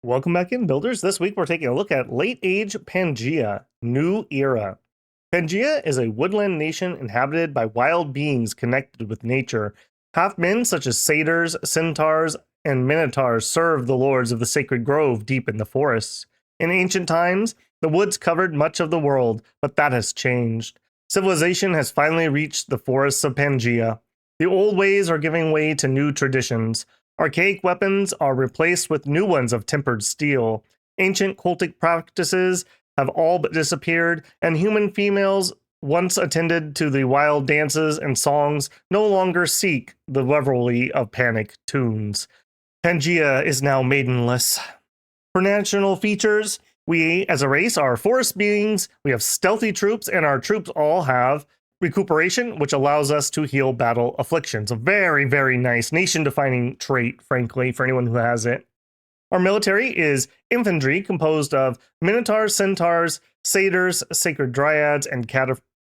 Welcome back in, builders. This week we're taking a look at Late Age Pangaea, New Era. Pangaea is a woodland nation inhabited by wild beings connected with nature. Half-men such as satyrs, centaurs, and minotaurs serve the lords of the sacred grove deep in the forests. In ancient times, the woods covered much of the world, but that has changed. Civilization has finally reached the forests of Pangaea. The old ways are giving way to new traditions. Archaic weapons are replaced with new ones of tempered steel. Ancient cultic practices have all but disappeared, and human females, once attended to the wild dances and songs, no longer seek the revelry of panic tunes. Pangaea is now maidenless. For national features, we as a race are forest beings, we have stealthy troops, and our troops all have recuperation, which allows us to heal battle afflictions. A very, very nice nation-defining trait, frankly, for anyone who has it. Our military is infantry composed of minotaurs, centaurs, satyrs, sacred dryads, and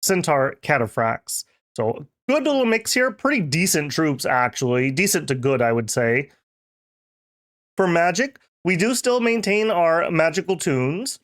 centaur cataphracts. So good little mix here. Pretty decent troops, actually. Decent to good, I would say. For magic, we do still maintain our magical tunes.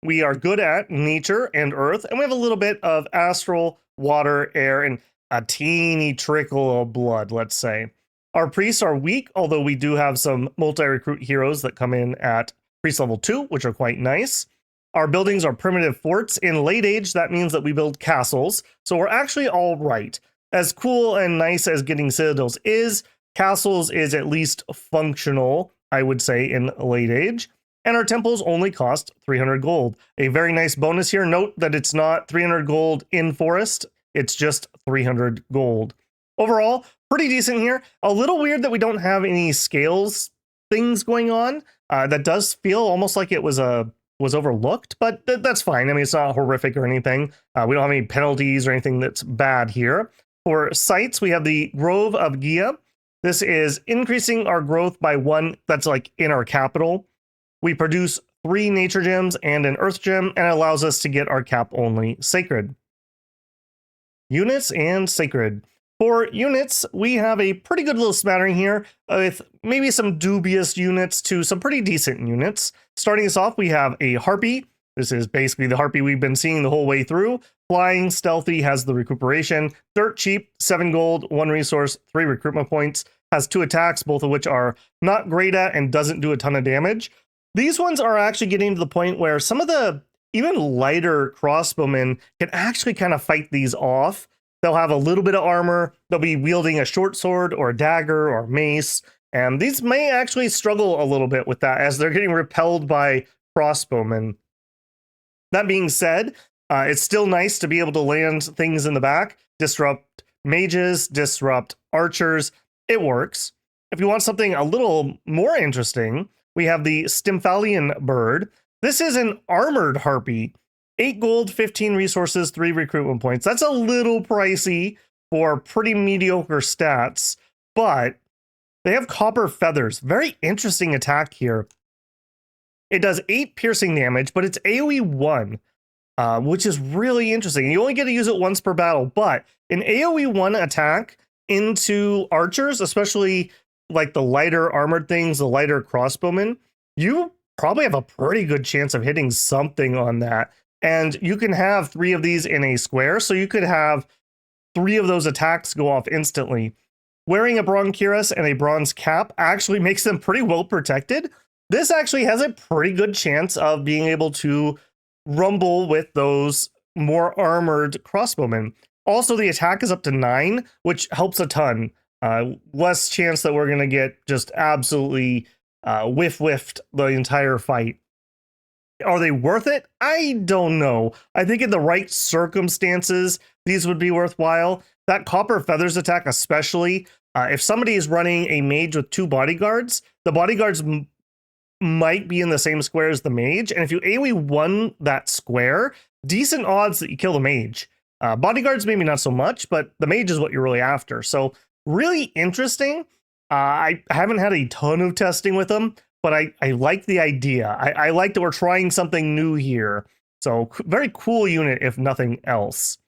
We are good at nature and earth, and we have a little bit of astral, water, air, and a teeny trickle of blood, let's say. Our priests are weak, although we do have some multi-recruit heroes that come in at priest level 2, which are quite nice. Our buildings are primitive forts. In late age, that means that we build castles, so we're actually all right. As cool and nice as getting citadels is, castles is at least functional, I would say, in late age. And our temples only cost 300 gold. A very nice bonus here. Note that it's not 300 gold in forest. It's just 300 gold. Overall, pretty decent here. A little weird that we don't have any scales things going on. That does feel almost like it was overlooked, but that's fine. I mean, it's not horrific or anything. We don't have any penalties or anything that's bad here. For sites, we have the Grove of Gaea. This is increasing our growth by 1. That's like in our capital. We produce 3 nature gems and an earth gem, and it allows us to get our cap only sacred. Units and sacred. For units, we have a pretty good little smattering here with maybe some dubious units to some pretty decent units. Starting us off, we have a harpy. This is basically the harpy we've been seeing the whole way through. Flying, stealthy, has the recuperation. Dirt cheap, 7 gold, 1 resource, 3 recruitment points. Has 2 attacks, both of which are not great at and doesn't do a ton of damage. These ones are actually getting to the point where some of the even lighter crossbowmen can actually kind of fight these off. They'll have a little bit of armor. They'll be wielding a short sword or a dagger or mace. And these may actually struggle a little bit with that as they're getting repelled by crossbowmen. That being said, it's still nice to be able to land things in the back, disrupt mages, disrupt archers. It works. If you want something a little more interesting, we have the Stymphalian bird. This is an armored harpy. 8 gold, 15 resources, 3 recruitment points. That's a little pricey for pretty mediocre stats, but they have copper feathers. Very interesting attack here. It does 8 piercing damage, but it's AoE 1, which is really interesting. You only get to use it once per battle, but an AoE 1 attack into archers, especially like the lighter armored things, the lighter crossbowmen, you probably have a pretty good chance of hitting something on that. And you can have 3 of these in a square, so you could have 3 of those attacks go off instantly. Wearing a bronze cuirass and a bronze cap actually makes them pretty well protected. This actually has a pretty good chance of being able to rumble with those more armored crossbowmen. Also, the attack is up to 9, which helps a ton. Less chance that we're going to get just absolutely whiffed the entire fight. Are they worth it? I don't know. I think in the right circumstances, these would be worthwhile. That copper feathers attack especially, if somebody is running a mage with 2 bodyguards, the bodyguards might be in the same square as the mage, and if you AoE 1 that square, decent odds that you kill the mage. Bodyguards maybe not so much, but the mage is what you're really after. So really interesting. I haven't had a ton of testing with them, but I like the idea. I like that we're trying something new here. So very cool unit, if nothing else.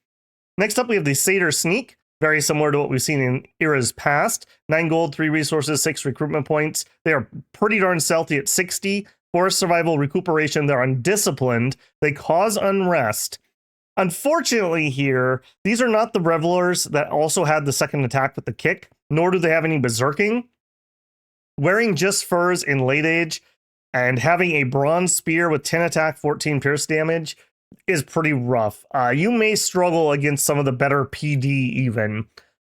Next up, we have the Satyr Sneak. Very similar to what we've seen in eras past. 9 gold, 3 resources, 6 recruitment points. They are pretty darn stealthy at 60. force, survival, recuperation. They're undisciplined. They cause unrest. Unfortunately here, these are not the revelers that also had the second attack with the kick, nor do they have any berserking. Wearing just furs in late age and having a bronze spear with 10 attack, 14 pierce damage is pretty rough. You may struggle against some of the better PD even.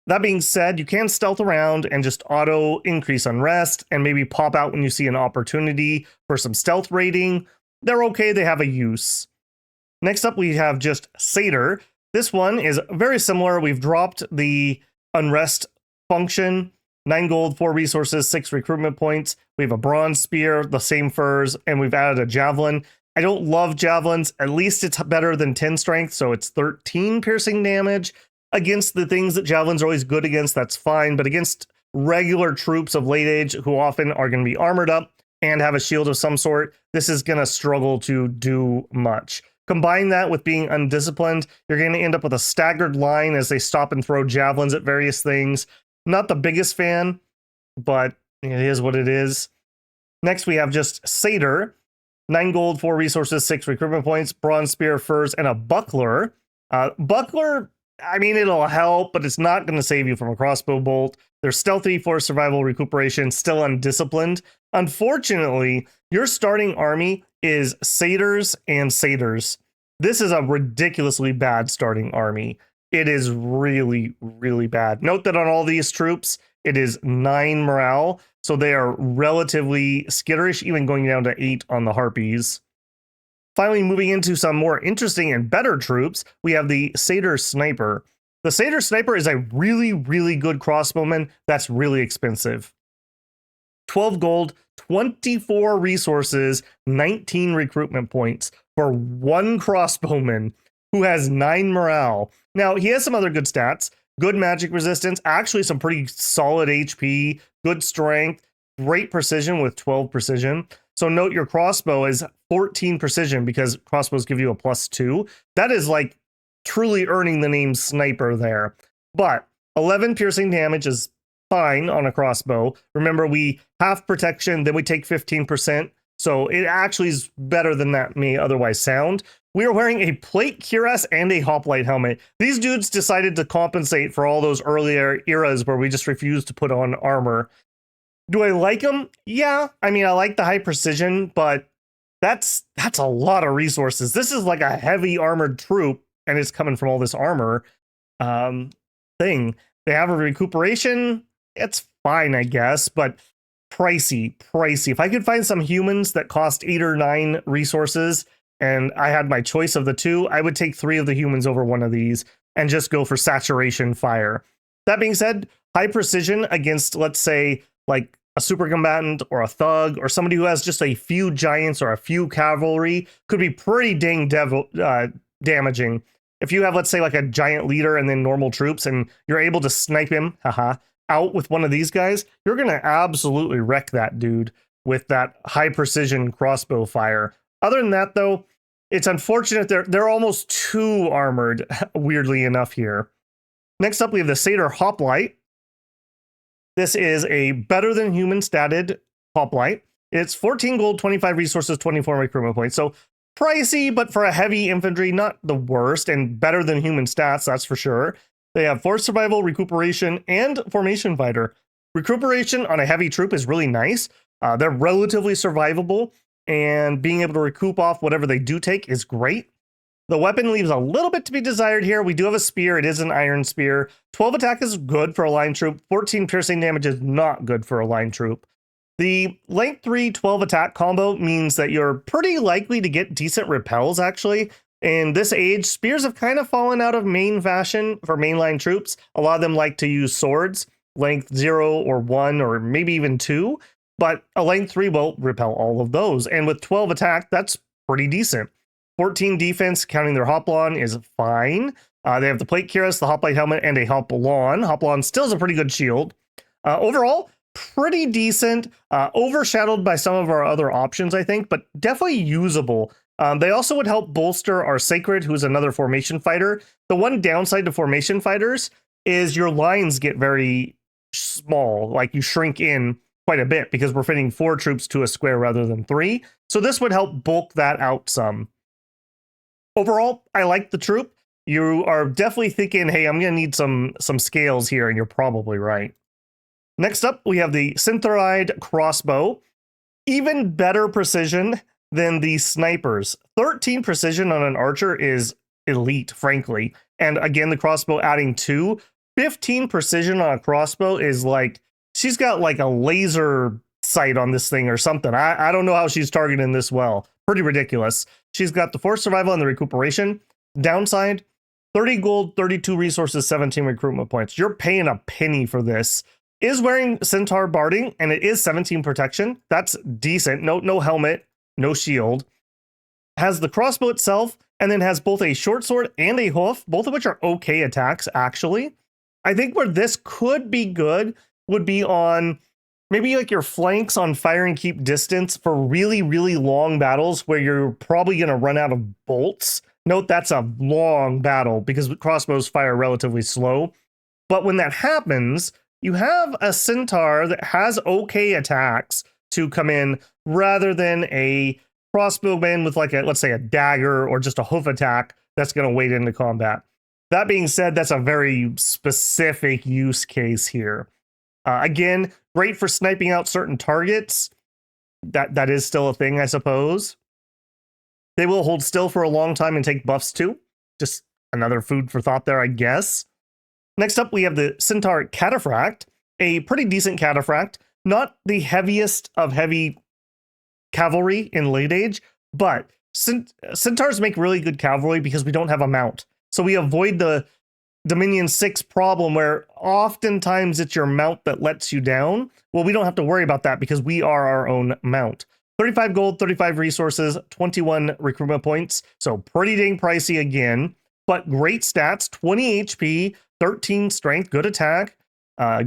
That being said, you can stealth around and just auto increase unrest and maybe pop out when you see an opportunity for some stealth rating. They're okay, they have a use. Next up, we have just Satyr. This one is very similar. We've dropped the unrest function. 9 gold, 4 resources, 6 recruitment points. We have a bronze spear, the same furs, and we've added a javelin. I don't love javelins. At least it's better than 10 strength, so it's 13 piercing damage. Against the things that javelins are always good against, that's fine. But against regular troops of late age who often are going to be armored up and have a shield of some sort, this is going to struggle to do much. Combine that with being undisciplined, you're going to end up with a staggered line as they stop and throw javelins at various things. Not the biggest fan, but it is what it is. Next, we have just Satyr. 9 gold, 4 resources, 6 recruitment points, bronze spear, furs, and a buckler. Buckler, I mean, it'll help, but it's not going to save you from a crossbow bolt. They're stealthy, for survival, recuperation, still undisciplined. Unfortunately, your starting army is satyrs and satyrs. This is a ridiculously bad starting army. It is really, really bad. Note that on all these troops, it is 9 morale, so they are relatively skitterish, even going down to 8 on the Harpies. Finally, moving into some more interesting and better troops, we have the Satyr Sniper. The Satyr Sniper is a really, really good crossbowman that's really expensive. 12 gold, 24 resources, 19 recruitment points for one crossbowman who has 9 morale. Now, he has some other good stats. Good magic resistance, actually some pretty solid HP, good strength, great precision with 12 precision. So note your crossbow is 14 precision because crossbows give you a +2. That is like truly earning the name sniper there. But 11 piercing damage is fine on a crossbow. Remember, we have protection, then we take 15%. So it actually is better than that may otherwise sound. We are wearing a plate cuirass and a hoplite helmet. These dudes decided to compensate for all those earlier eras where we just refused to put on armor. Do I like them? Yeah. I mean, I like the high precision, but that's a lot of resources. This is like a heavy armored troop, and it's coming from all this armor thing. They have a recuperation. It's fine, I guess, but pricey. If I could find some humans that cost 8 or 9 resources and I had my choice of the two, I would take 3 of the humans over one of these and just go for saturation fire. That being said, high precision against, let's say, like a super combatant or a thug or somebody who has just a few giants or a few cavalry could be pretty dang damaging. If you have, let's say, like a giant leader and then normal troops and you're able to snipe him, out with one of these guys, you're going to absolutely wreck that dude with that high precision crossbow fire. Other than that, though, it's unfortunate they're almost too armored, weirdly enough here. Next up, we have the Satyr Hoplite. This is a better than human statted hoplite. It's 14 gold, 25 resources, 24 recruitment points. So pricey, but for a heavy infantry, not the worst, and better than human stats, that's for sure. They have force survival, recuperation, and formation fighter. Recuperation on a heavy troop is really nice. They're relatively survivable, and being able to recoup off whatever they do take is great. The weapon leaves a little bit to be desired here. We do have a spear. It is an iron spear. 12 attack is good for a line troop. 14 piercing damage is not good for a line troop. The length 3 12 attack combo means that you're pretty likely to get decent repels, actually. In this age, spears have kind of fallen out of main fashion for mainline troops. A lot of them like to use swords, length 0 or 1 or maybe even 2, but a length 3 will repel all of those. And with 12 attack, that's pretty decent. 14 defense, counting their hoplon, is fine. They have the plate cuirass, the hoplite helmet, and a hoplon. Hoplon still has a pretty good shield. Overall, pretty decent. Overshadowed by some of our other options, I think, but definitely usable. They also would help bolster our Sacred, who's another formation fighter. The one downside to formation fighters is your lines get very small, like you shrink in quite a bit because we're fitting 4 troops to a square rather than 3. So this would help bulk that out some. Overall, I like the troop. You are definitely thinking, hey, I'm going to need some scales here, and you're probably right. Next up, we have the Syntharide crossbow. Even better precision than the snipers. 13 precision on an archer is elite, frankly. And again, the crossbow adding 2. 15 precision on a crossbow is like, she's got like a laser sight on this thing or something. I don't know how she's targeting this well. Pretty ridiculous. She's got the force survival and the recuperation. Downside, 30 gold, 32 resources, 17 recruitment points. You're paying a penny for this. Is wearing centaur barding, and it is 17 protection. That's decent. No helmet, no shield. Has the crossbow itself, and then has both a short sword and a hoof, both of which are okay attacks, actually. I think where this could be good would be on maybe like your flanks on fire and keep distance for really, really long battles where you're probably going to run out of bolts. Note that's a long battle because crossbows fire relatively slow. But when that happens, you have a centaur that has okay attacks to come in rather than a crossbowman with like a, let's say, a dagger or just a hoof attack that's going to wade into combat. That being said, that's a very specific use case here. Again, great for sniping out certain targets. That is still a thing, I suppose. They will hold still for a long time and take buffs too. Just another food for thought there, I guess. Next up, we have the Centaur Cataphract, a pretty decent cataphract, not the heaviest of heavy cavalry in late age, but centaurs make really good cavalry because we don't have a mount. So we avoid the Dominion 6 problem where oftentimes it's your mount that lets you down. Well, we don't have to worry about that because we are our own mount. 35 gold, 35 resources, 21 recruitment points. So pretty dang pricey again, but great stats, 20 HP, 13 strength, good attack,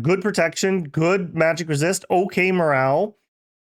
good protection, good magic resist, okay morale,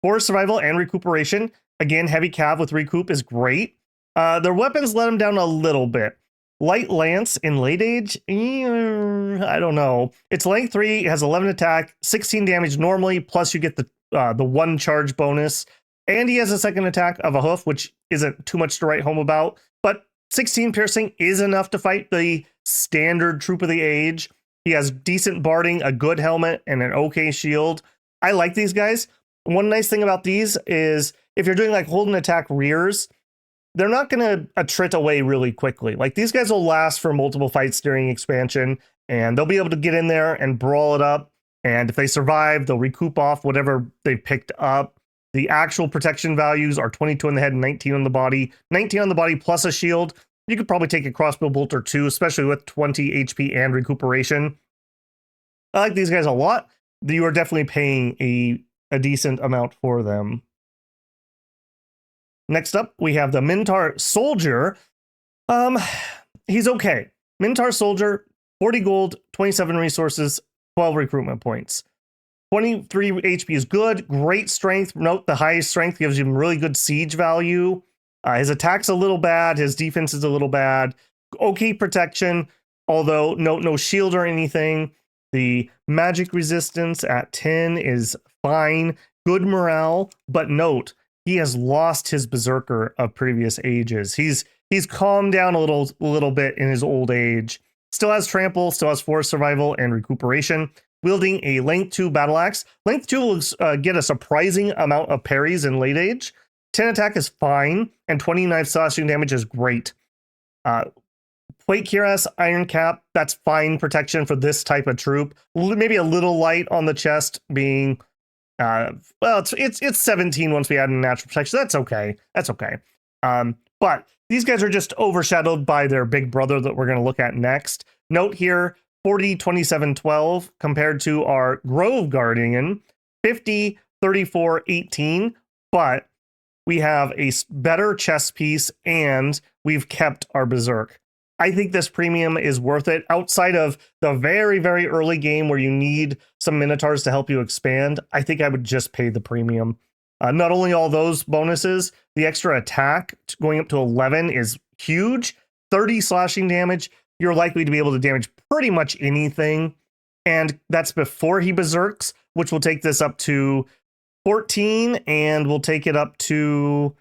force survival and recuperation. Again, heavy cav with recoup is great. Their weapons let them down a little bit. Light lance in late age, I don't know. It's length 3, it has 11 attack, 16 damage normally, plus you get the 1 charge bonus. And he has a second attack of a hoof, which isn't too much to write home about, but 16 piercing is enough to fight the standard troop of the age. He has decent barding, a good helmet, and an okay shield. I like these guys. One nice thing about these is if you're doing like hold and attack rears, they're not going to attrit away really quickly. Like these guys will last for multiple fights during expansion, and they'll be able to get in there and brawl it up. And if they survive, they'll recoup off whatever they picked up. The actual protection values are 22 on the head and 19 on the body. 19 on the body plus a shield. You could probably take a crossbow bolt or 2, especially with 20 HP and recuperation. I like these guys a lot. You are definitely paying a decent amount for them. Next up, we have the Minotaur Soldier. He's okay. Minotaur Soldier, 40 gold, 27 resources, 12 recruitment points. 23 HP is good. Great strength. Note the highest strength gives him really good siege value. His attack's a little bad. His defense is a little bad. Okay protection, although no shield or anything. The magic resistance at 10 is fine. Good morale, but note, he has lost his berserker of previous ages. He's calmed down a little bit in his old age. Still has trample, still has force survival and recuperation. Wielding a length 2 battle axe. Length 2 will get a surprising amount of parries in late age. 10 attack is fine, and 29 slashing damage is great. Plate cuirass, iron cap, that's fine protection for this type of troop. Maybe a little light on the chest being, well, it's 17 once we add in natural protection. That's okay. That's okay. But these guys are just overshadowed by their big brother that we're going to look at next. Note here, 40, 27, 12 compared to our Grove Guardian, 50, 34, 18, but we have a better chess piece and we've kept our Berserk. I think this premium is worth it outside of the very, very early game where you need some Minotaurs to help you expand. I think I would just pay the premium. Not only all those bonuses, the extra attack going up to 11 is huge. 30 slashing damage. You're likely to be able to damage pretty much anything. And that's before he berserks, which will take this up to 14, and we'll take it up to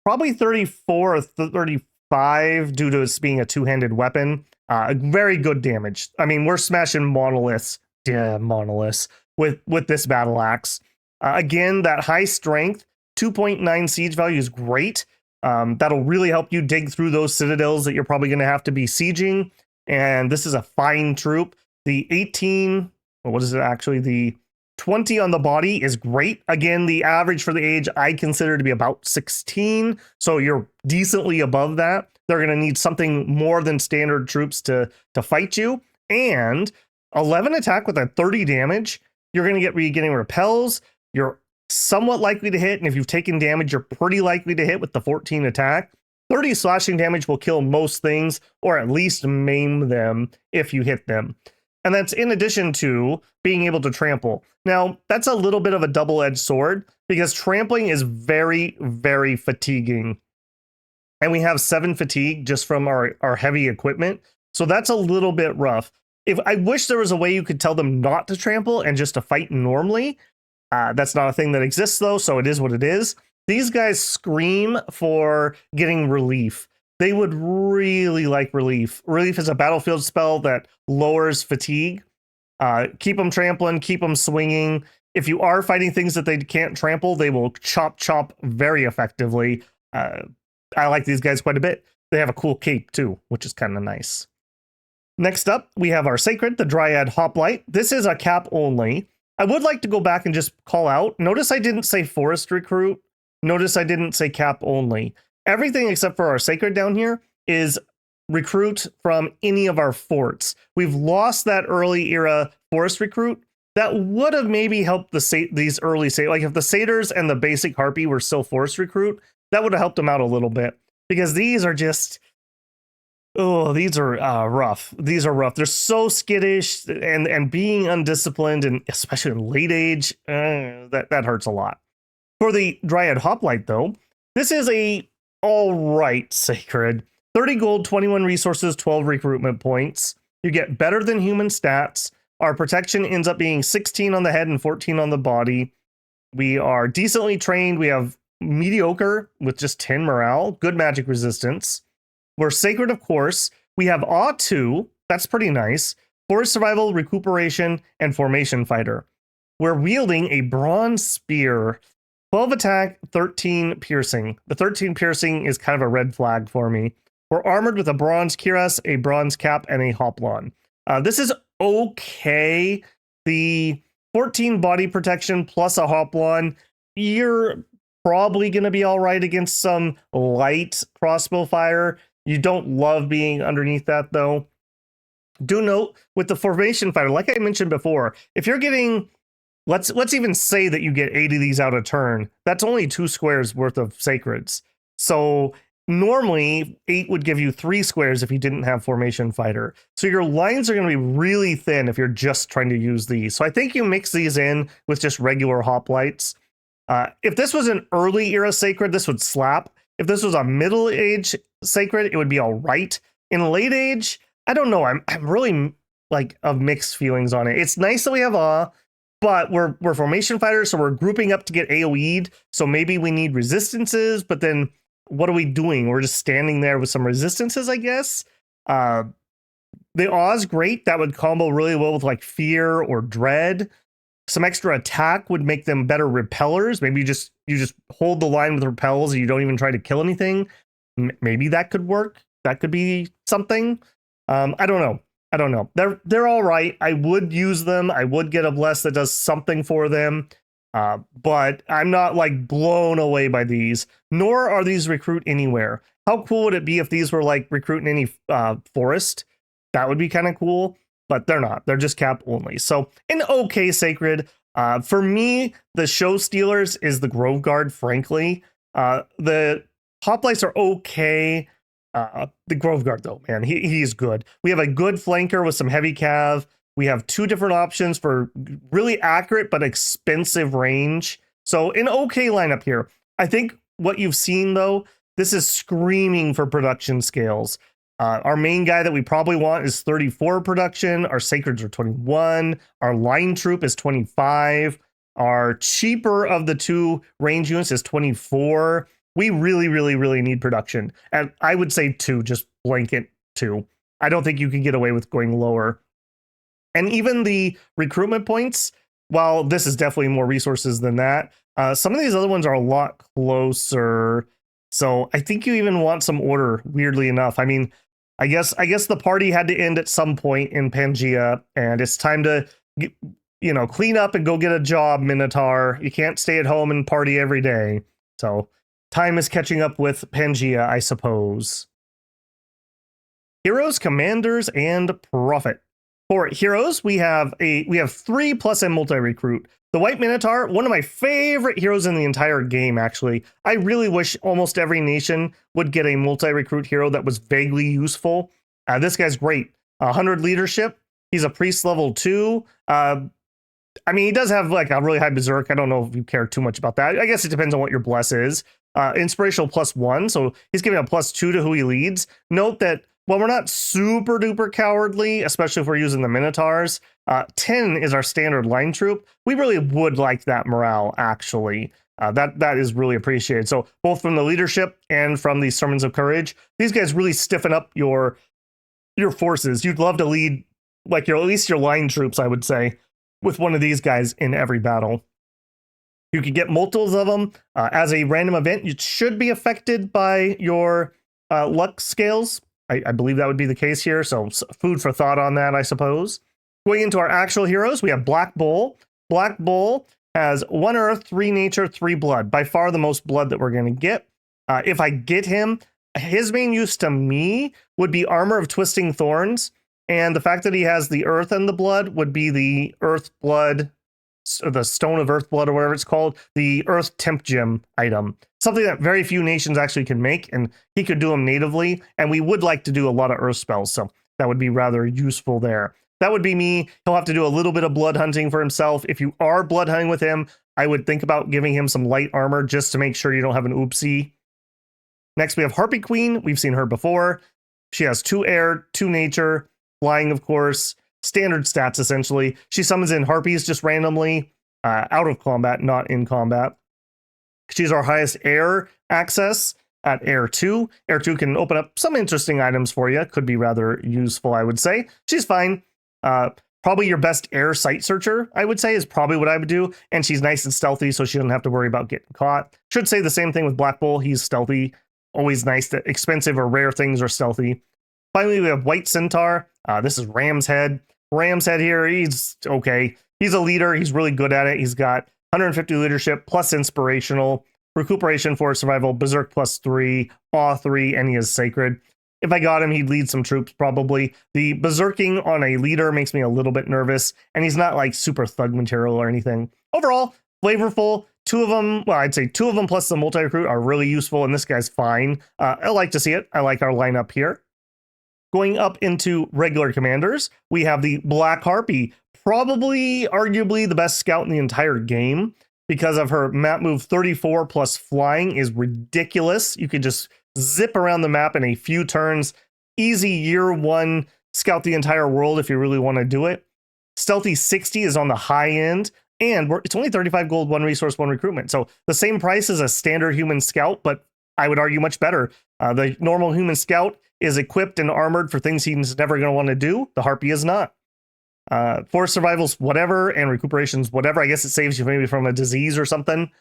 probably 34 or 35 due to it being a two-handed weapon. Very good damage. I mean, we're smashing monoliths, with this battle axe. Again, that high strength, 2.9 siege value is great. That'll really help you dig through those citadels that you're probably going to have to be sieging. And this is a fine troop. The 18, or what is it actually? The 20 on the body is great. Again, the average for the age I consider to be about 16. So you're decently above that. They're going to need something more than standard troops to fight you. And 11 attack with a 30 damage. You're going to be getting repels. You're somewhat likely to hit. And if you've taken damage, you're pretty likely to hit with the 14 attack. 30 slashing damage will kill most things, or at least maim them if you hit them. And that's in addition to being able to trample. Now, that's a little bit of a double-edged sword, because trampling is very, very fatiguing. And we have 7 fatigue just from our heavy equipment. So that's a little bit rough. If I wish there was a way you could tell them not to trample and just to fight normally. That's not a thing that exists, though, so it is what it is. These guys scream for getting relief. They would really like relief. Relief is a battlefield spell that lowers fatigue. Keep them trampling, keep them swinging. If you are fighting things that they can't trample, they will chop very effectively. I like these guys quite a bit. They have a cool cape, too, which is kind of nice. Next up, we have our Sacred, the Dryad Hoplite. This is a cap only. I would like to go back and just call out. Notice I didn't say Forest Recruit. Notice I didn't say cap only. Everything except for our Sacred down here is recruit from any of our forts. We've lost that early era Forest Recruit. That would have maybe helped these early, like if the Satyrs and the basic Harpy were still Forest Recruit, that would have helped them out a little bit. Because these are just... Oh, these are rough. These are rough. They're so skittish and being undisciplined, and especially in late age, that hurts a lot. For the Dryad Hoplite, though, this is a all right Sacred. 30 gold, 21 resources, 12 recruitment points. You get better than human stats. Our protection ends up being 16 on the head and 14 on the body. We are decently trained. We have mediocre with just 10 morale, good magic resistance. We're Sacred, of course. We have Awe 2. That's pretty nice. Forest Survival, Recuperation, and Formation Fighter. We're wielding a Bronze Spear. 12 attack, 13 piercing. The 13 piercing is kind of a red flag for me. We're armored with a Bronze Cuirass, a Bronze Cap, and a Hoplon. This is okay. The 14 body protection plus a Hoplon, you're probably going to be all right against some light crossbow fire. You don't love being underneath that, though. Do note, with the Formation Fighter, like I mentioned before, if you're getting, let's even say that you get 8 of these out a turn, that's only 2 squares worth of Sacreds. So normally, 8 would give you 3 squares if you didn't have Formation Fighter. So your lines are going to be really thin if you're just trying to use these. So I think you mix these in with just regular hoplites. If this was an early era Sacred, this would slap. If this was a middle age Sacred, it would be all right. In late age, I don't know. I'm really like of mixed feelings on it. It's nice that we have Awe, but we're Formation Fighters, so we're grouping up to get AoE'd. So maybe we need resistances, but then what are we doing? We're just standing there with some resistances, I guess. The Awe's great. That would combo really well with like Fear or Dread. Some extra attack would make them better repellers. Maybe you just hold the line with repels and you don't even try to kill anything. Maybe that could work. That could be something. I don't know. They're all right. I would use them. I would get a bless that does something for them. But I'm not like blown away by these. Nor are these recruit anywhere. How cool would it be if these were like recruiting any forest? That would be kind of cool. But they're not. They're just cap only. So an okay Sacred. For me, the show stealers is the Grove Guard, frankly. The hoplites are okay. The Grove Guard, though, man, he's good. We have a good flanker with some heavy cav. We have 2 different options for really accurate but expensive range. So an okay lineup here. I think what you've seen, though, this is screaming for production scales. Our main guy that we probably want is 34 production. Our Sacreds are 21. Our line troop is 25. Our cheaper of the two range units is 24. We really need production. And I would say 2, just blanket 2. I don't think you can get away with going lower. And even the recruitment points, while this is definitely more resources than that, some of these other ones are a lot closer. So I think you even want some order, weirdly enough. I mean, I guess the party had to end at some point in Pangaea, and it's time to clean up and go get a job, Minotaur. You can't stay at home and party every day. So time is catching up with Pangaea, I suppose. Heroes, commanders, and profit. For heroes, we have 3 plus and multi-recruit. The White Minotaur, one of my favorite heroes in the entire game, actually. I really wish almost every nation would get a multi-recruit hero that was vaguely useful. This guy's great. 100 leadership. He's a priest level 2. I mean, he does have like a really high berserk. I don't know if you care too much about that. I guess it depends on what your bless is. Inspirational +1, so he's giving a +2 to who he leads. Note that while we're not super duper cowardly, especially if we're using the Minotaurs, 10 is our standard line troop. We really would like that morale, actually. That is really appreciated. So both from the leadership and from the Sermons of Courage, these guys really stiffen up your forces. You'd love to lead like at least your line troops, I would say, with one of these guys in every battle. You can get multiples of them as a random event. You should be affected by your luck scales. I believe that would be the case here. So food for thought on that, I suppose. Going into our actual heroes, we have Black Bull. Black Bull has 1 earth, 3 nature, 3 blood. By far the most blood that we're going to get. If I get him, his main use to me would be Armor of Twisting Thorns. And the fact that he has the earth and the blood would be the earth blood, or the Stone of Earth Blood, or whatever it's called, the Earth Temp Gem item. Something that very few nations actually can make, and he could do them natively, and we would like to do a lot of Earth spells, so that would be rather useful there. That would be me. He'll have to do a little bit of blood hunting for himself. If you are blood hunting with him, I would think about giving him some light armor just to make sure you don't have an oopsie. Next, we have Harpy Queen. We've seen her before. She has 2 air, 2 nature, flying, of course. Standard stats, essentially. She summons in harpies just randomly, out of combat, not in combat. She's our highest air access at Air 2. Air 2 can open up some interesting items for you. Could be rather useful, I would say. She's fine. Probably your best air sight searcher, I would say, is probably what I would do. And she's nice and stealthy, so she doesn't have to worry about getting caught. Should say the same thing with Black Bull. He's stealthy. Always nice that expensive or rare things are stealthy. Finally, we have White Centaur. This is Ram's Head. Ram's Head here, he's okay. He's a leader. He's really good at it. He's got 150 leadership plus inspirational, recuperation for survival, berserk +3, awe 3, and he is sacred. If I got him, he'd lead some troops probably. The berserking on a leader makes me a little bit nervous, and he's not like super thug material or anything. Overall, flavorful. 2 of them, well, I'd say 2 of them plus the multi-recruit are really useful, and this guy's fine. I like to see it. I like our lineup here. Going up into regular commanders, we have the Black Harpy, probably arguably the best scout in the entire game because of her map move 34 plus flying is ridiculous. You could just zip around the map in a few turns. Easy year 1 scout the entire world if you really want to do it. Stealthy 60 is on the high end, and it's only 35 gold, 1 resource, 1 recruitment. So the same price as a standard human scout, but I would argue much better. The normal human scout is equipped and armored for things he's never going to want to do. The Harpy is not. Force survivals, whatever, and recuperations, whatever. I guess it saves you maybe from a disease or something.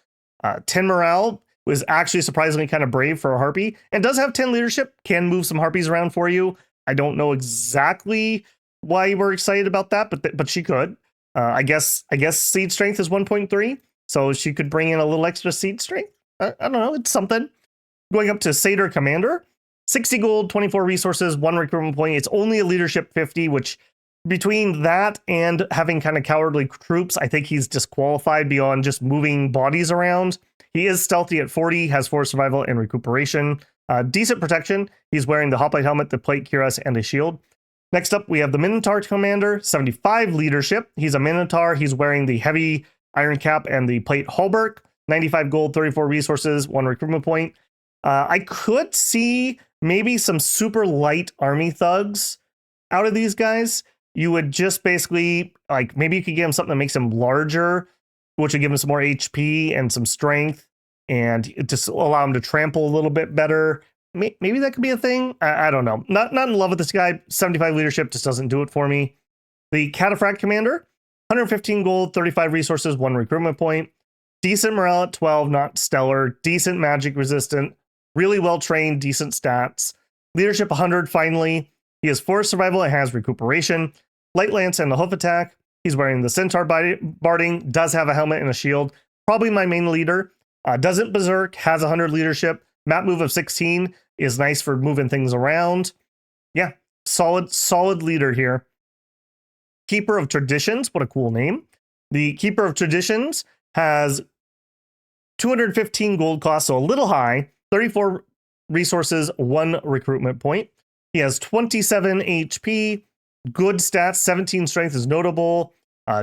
10 morale was actually surprisingly kind of brave for a Harpy, and does have 10 leadership, can move some Harpies around for you. I don't know exactly why we're excited about that, but she could. I guess seed strength is 1.3, so she could bring in a little extra seed strength. I don't know, it's something. Going up to Satyr Commander, 60 gold, 24 resources, 1 recruitment point. It's only a leadership 50, which between that and having kind of cowardly troops, I think he's disqualified beyond just moving bodies around. He is stealthy at 40, has 4 survival and recuperation. Decent protection. He's wearing the hoplite helmet, the plate cuirass, and a shield. Next up, we have the Minotaur Commander, 75 leadership. He's a Minotaur. He's wearing the heavy iron cap and the plate hauberk. 95 gold, 34 resources, 1 recruitment point. I could see maybe some super light army thugs out of these guys. You would just basically, like, maybe you could give him something that makes him larger which would give him some more HP and some strength, and just allow him to trample a little bit better. Maybe that could be a thing. I don't know. Not in love with this guy. 75 leadership just doesn't do it for me. The Cataphract Commander, 115 gold, 35 resources, 1 recruitment point. Decent morale at 12, not stellar. Decent magic resistant. Really well trained, decent stats. Leadership 100, finally. He has force survival and has recuperation. Light lance and the hoof attack. He's wearing the centaur barding, does have a helmet and a shield. Probably my main leader. Doesn't berserk, has 100 leadership. Map move of 16 is nice for moving things around. Yeah, solid leader here. Keeper of Traditions, what a cool name. The Keeper of Traditions has 215 gold cost, so a little high. 34 resources, 1 recruitment point. He has 27 HP, good stats, 17 strength is notable,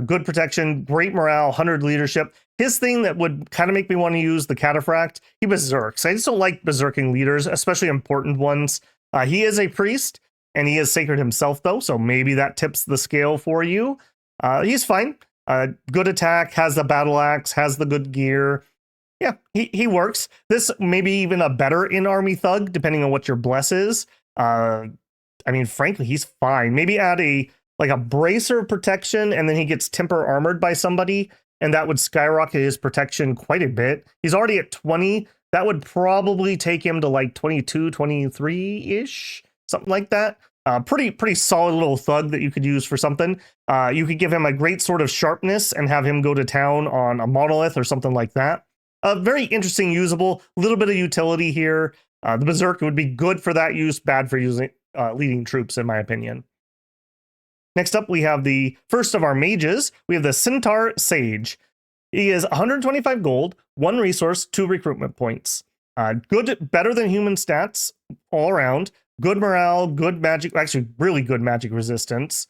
good protection, great morale, 100 leadership. His thing that would kind of make me want to use the Cataphract, he berserks. I just don't like berserking leaders, especially important ones. He is a priest, and he is sacred himself, though, so maybe that tips the scale for you. He's fine. Good attack, has the battle axe, has the good gear. Yeah, he works. This may be even a better in-army thug, depending on what your bless is. I mean, frankly, he's fine. Maybe add a bracer of protection, and then he gets temper armored by somebody, and that would skyrocket his protection quite a bit. He's already at 20. That would probably take him to like 22, 23-ish, something like that. Pretty solid little thug that you could use for something. You could give him a great sword of sharpness and have him go to town on a monolith or something like that. Very interesting, usable, little bit of utility here. The Berserk would be good for that use, bad for using leading troops, in my opinion. Next up, we have the first of our mages. We have the Centaur Sage. He is 125 gold, 1 resource, 2 recruitment points. Good, better than human stats all around. Good morale, good magic, actually really good magic resistance.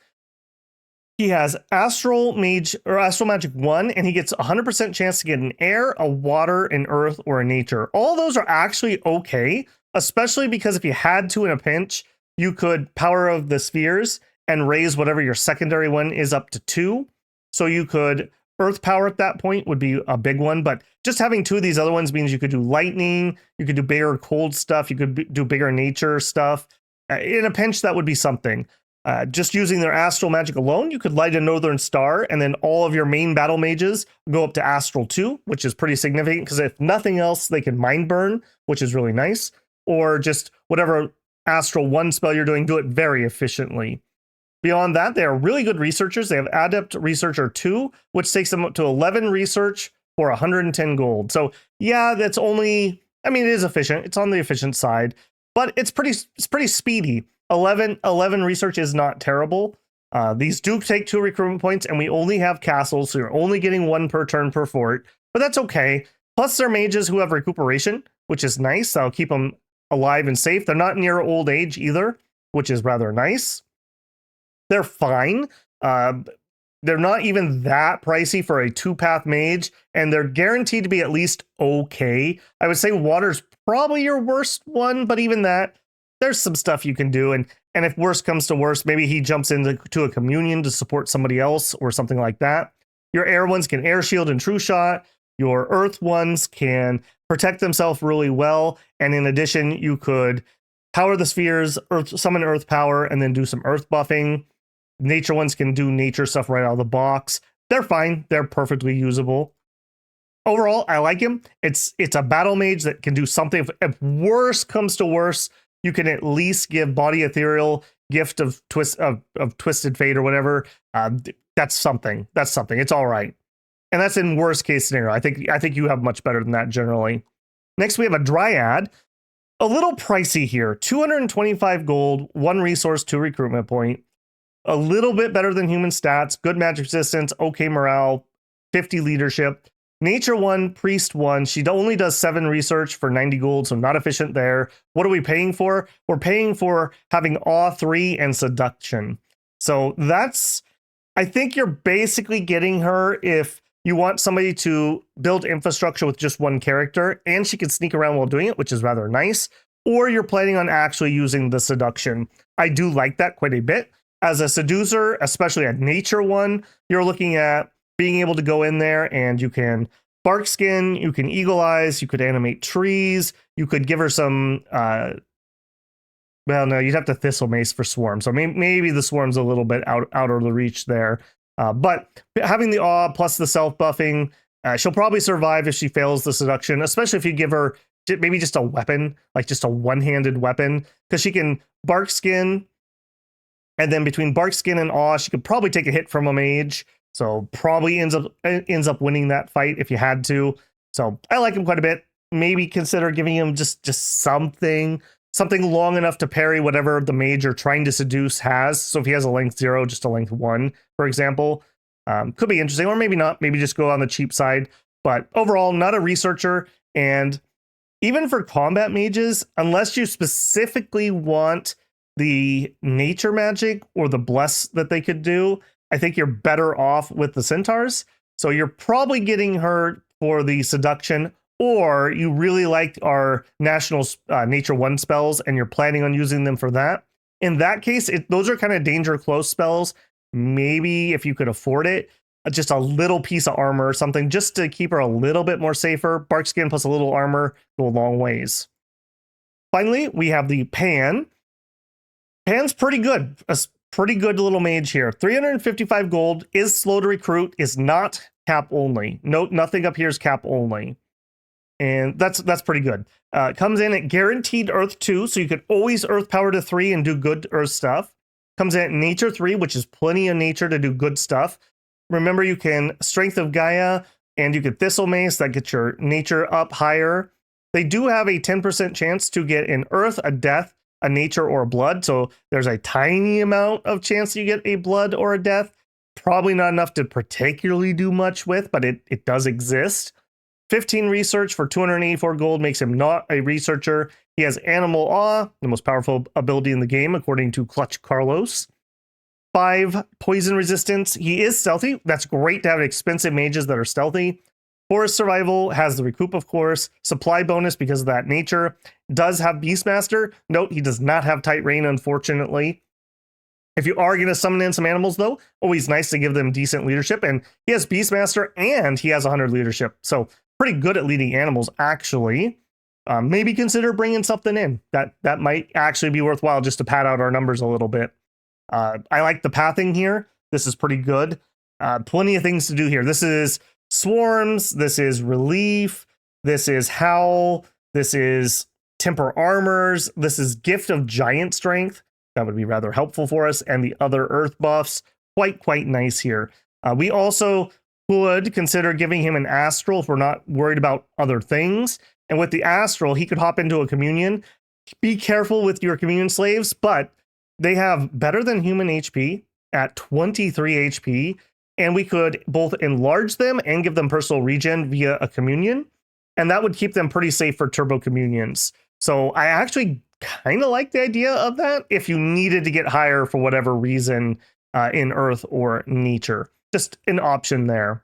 He has Astral Magic 1, and he gets 100% chance to get an air, a water, an earth, or a nature. All those are actually okay, especially because if you had to in a pinch, you could Power of the Spheres and raise whatever your secondary one is up to 2. So you could Earth Power at that point would be a big one, but just having 2 of these other ones means you could do lightning, you could do bigger cold stuff, you could do bigger nature stuff. In a pinch, that would be something. Just using their Astral Magic alone, you could light a Northern Star, and then all of your main battle mages go up to Astral 2, which is pretty significant, because if nothing else, they can Mind Burn, which is really nice, or just whatever Astral 1 spell you're doing, do it very efficiently. Beyond that, they are really good researchers. They have Adept Researcher 2, which takes them up to 11 research for 110 gold. So yeah, that's only, I mean, it is efficient. It's on the efficient side, but it's pretty speedy. 11 research is not terrible. These do take 2 recruitment points, and we only have castles, so you're only getting 1 per turn per fort, but that's okay. Plus, they're mages who have recuperation, which is nice. That'll keep them alive and safe. They're not near old age either, which is rather nice. They're fine. They're not even that pricey for a 2-path mage, and they're guaranteed to be at least okay. I would say water's probably your worst one, but even that, there's some stuff you can do, and if worse comes to worse, maybe he jumps into a communion to support somebody else or something like that. Your air ones can air shield and true shot. Your earth ones can protect themselves really well, and in addition, you could power the spheres, summon earth power, and then do some earth buffing. Nature ones can do nature stuff right out of the box. They're fine. They're perfectly usable. Overall, I like him. It's a battle mage that can do something. If worse comes to worse, you can at least give Body Ethereal, Gift of Twisted Fate or whatever. That's something. It's all right. And that's in worst case scenario. I think you have much better than that generally. Next, we have a Dryad. A little pricey here. 225 gold, 1 resource, 2 recruitment point. A little bit better than human stats. Good magic resistance, okay morale, 50 leadership. Nature 1, Priest 1. She only does 7 research for 90 gold, so not efficient there. What are we paying for? We're paying for having Awe 3 and Seduction. So that's, I think you're basically getting her if you want somebody to build infrastructure with just 1 character, and she can sneak around while doing it, which is rather nice. Or you're planning on actually using the Seduction. I do like that quite a bit. As a Seducer, especially a Nature 1, you're looking at being able to go in there and you can bark skin, you can eagle eyes, you could animate trees, you could give her some well, no, you'd have to thistle mace for swarm, so maybe the swarm's a little bit out of the reach there. But having the awe plus the self buffing, she'll probably survive if she fails the seduction, especially if you give her maybe just a weapon, like just a one-handed weapon, because she can bark skin, and then between bark skin and awe, she could probably take a hit from a mage. So probably ends up winning that fight if you had to. So I like him quite a bit. Maybe consider giving him just something long enough to parry whatever the mage you're trying to seduce has. So if he has a length 0, just a length 1, for example, could be interesting, or maybe not. Maybe just go on the cheap side. But overall, not a researcher. And even for combat mages, unless you specifically want the nature magic or the bless that they could do, I think you're better off with the centaurs. So you're probably getting her for the seduction, or you really like our national nature 1 spells and you're planning on using them for that. In that case, those are kind of danger close spells. Maybe if you could afford it, just a little piece of armor or something just to keep her a little bit more safer. Bark skin plus a little armor go a long ways. Finally, we have the Pan. Pan's pretty good. A pretty good little mage here. 355 gold, is slow to recruit, is not cap only. Note, nothing up here is cap only. And that's pretty good. Comes in at guaranteed Earth 2, so you could always Earth power to 3 and do good Earth stuff. Comes in at Nature 3, which is plenty of nature to do good stuff. Remember, you can Strength of Gaia, and you could Thistle Mace, that gets your nature up higher. They do have a 10% chance to get an Earth, a Death, a Nature, or a Blood, so there's a tiny amount of chance you get a Blood or a Death. Probably not enough to particularly do much with, but it does exist. 15 research for 284 gold makes him not a researcher. He has Animal Awe, the most powerful ability in the game, according to Clutch Carlos. 5 poison resistance. He is stealthy. That's great to have expensive mages that are stealthy. Forest survival, has the recoup, of course. Supply bonus because of that nature. Does have Beastmaster. Note, he does not have tight rein, unfortunately. If you are going to summon in some animals, though, always nice to give them decent leadership. And he has Beastmaster and he has 100 leadership. So pretty good at leading animals, actually. Maybe consider bringing something in. That might actually be worthwhile just to pad out our numbers a little bit. I like the pathing here. This is pretty good. Plenty of things to do here. This is swarms. This is relief. This is howl. This is temper armors. This is gift of giant strength. That would be rather helpful for us. And the other earth buffs. Quite nice here. We also would consider giving him an astral if we're not worried about other things. And with the astral, he could hop into a communion. Be careful with your communion slaves, but they have better than human HP at 23 HP, and we could both enlarge them and give them personal regen via a communion, and that would keep them pretty safe for turbo communions. So I actually kind of like the idea of that if you needed to get higher for whatever reason in Earth or nature. Just an option there.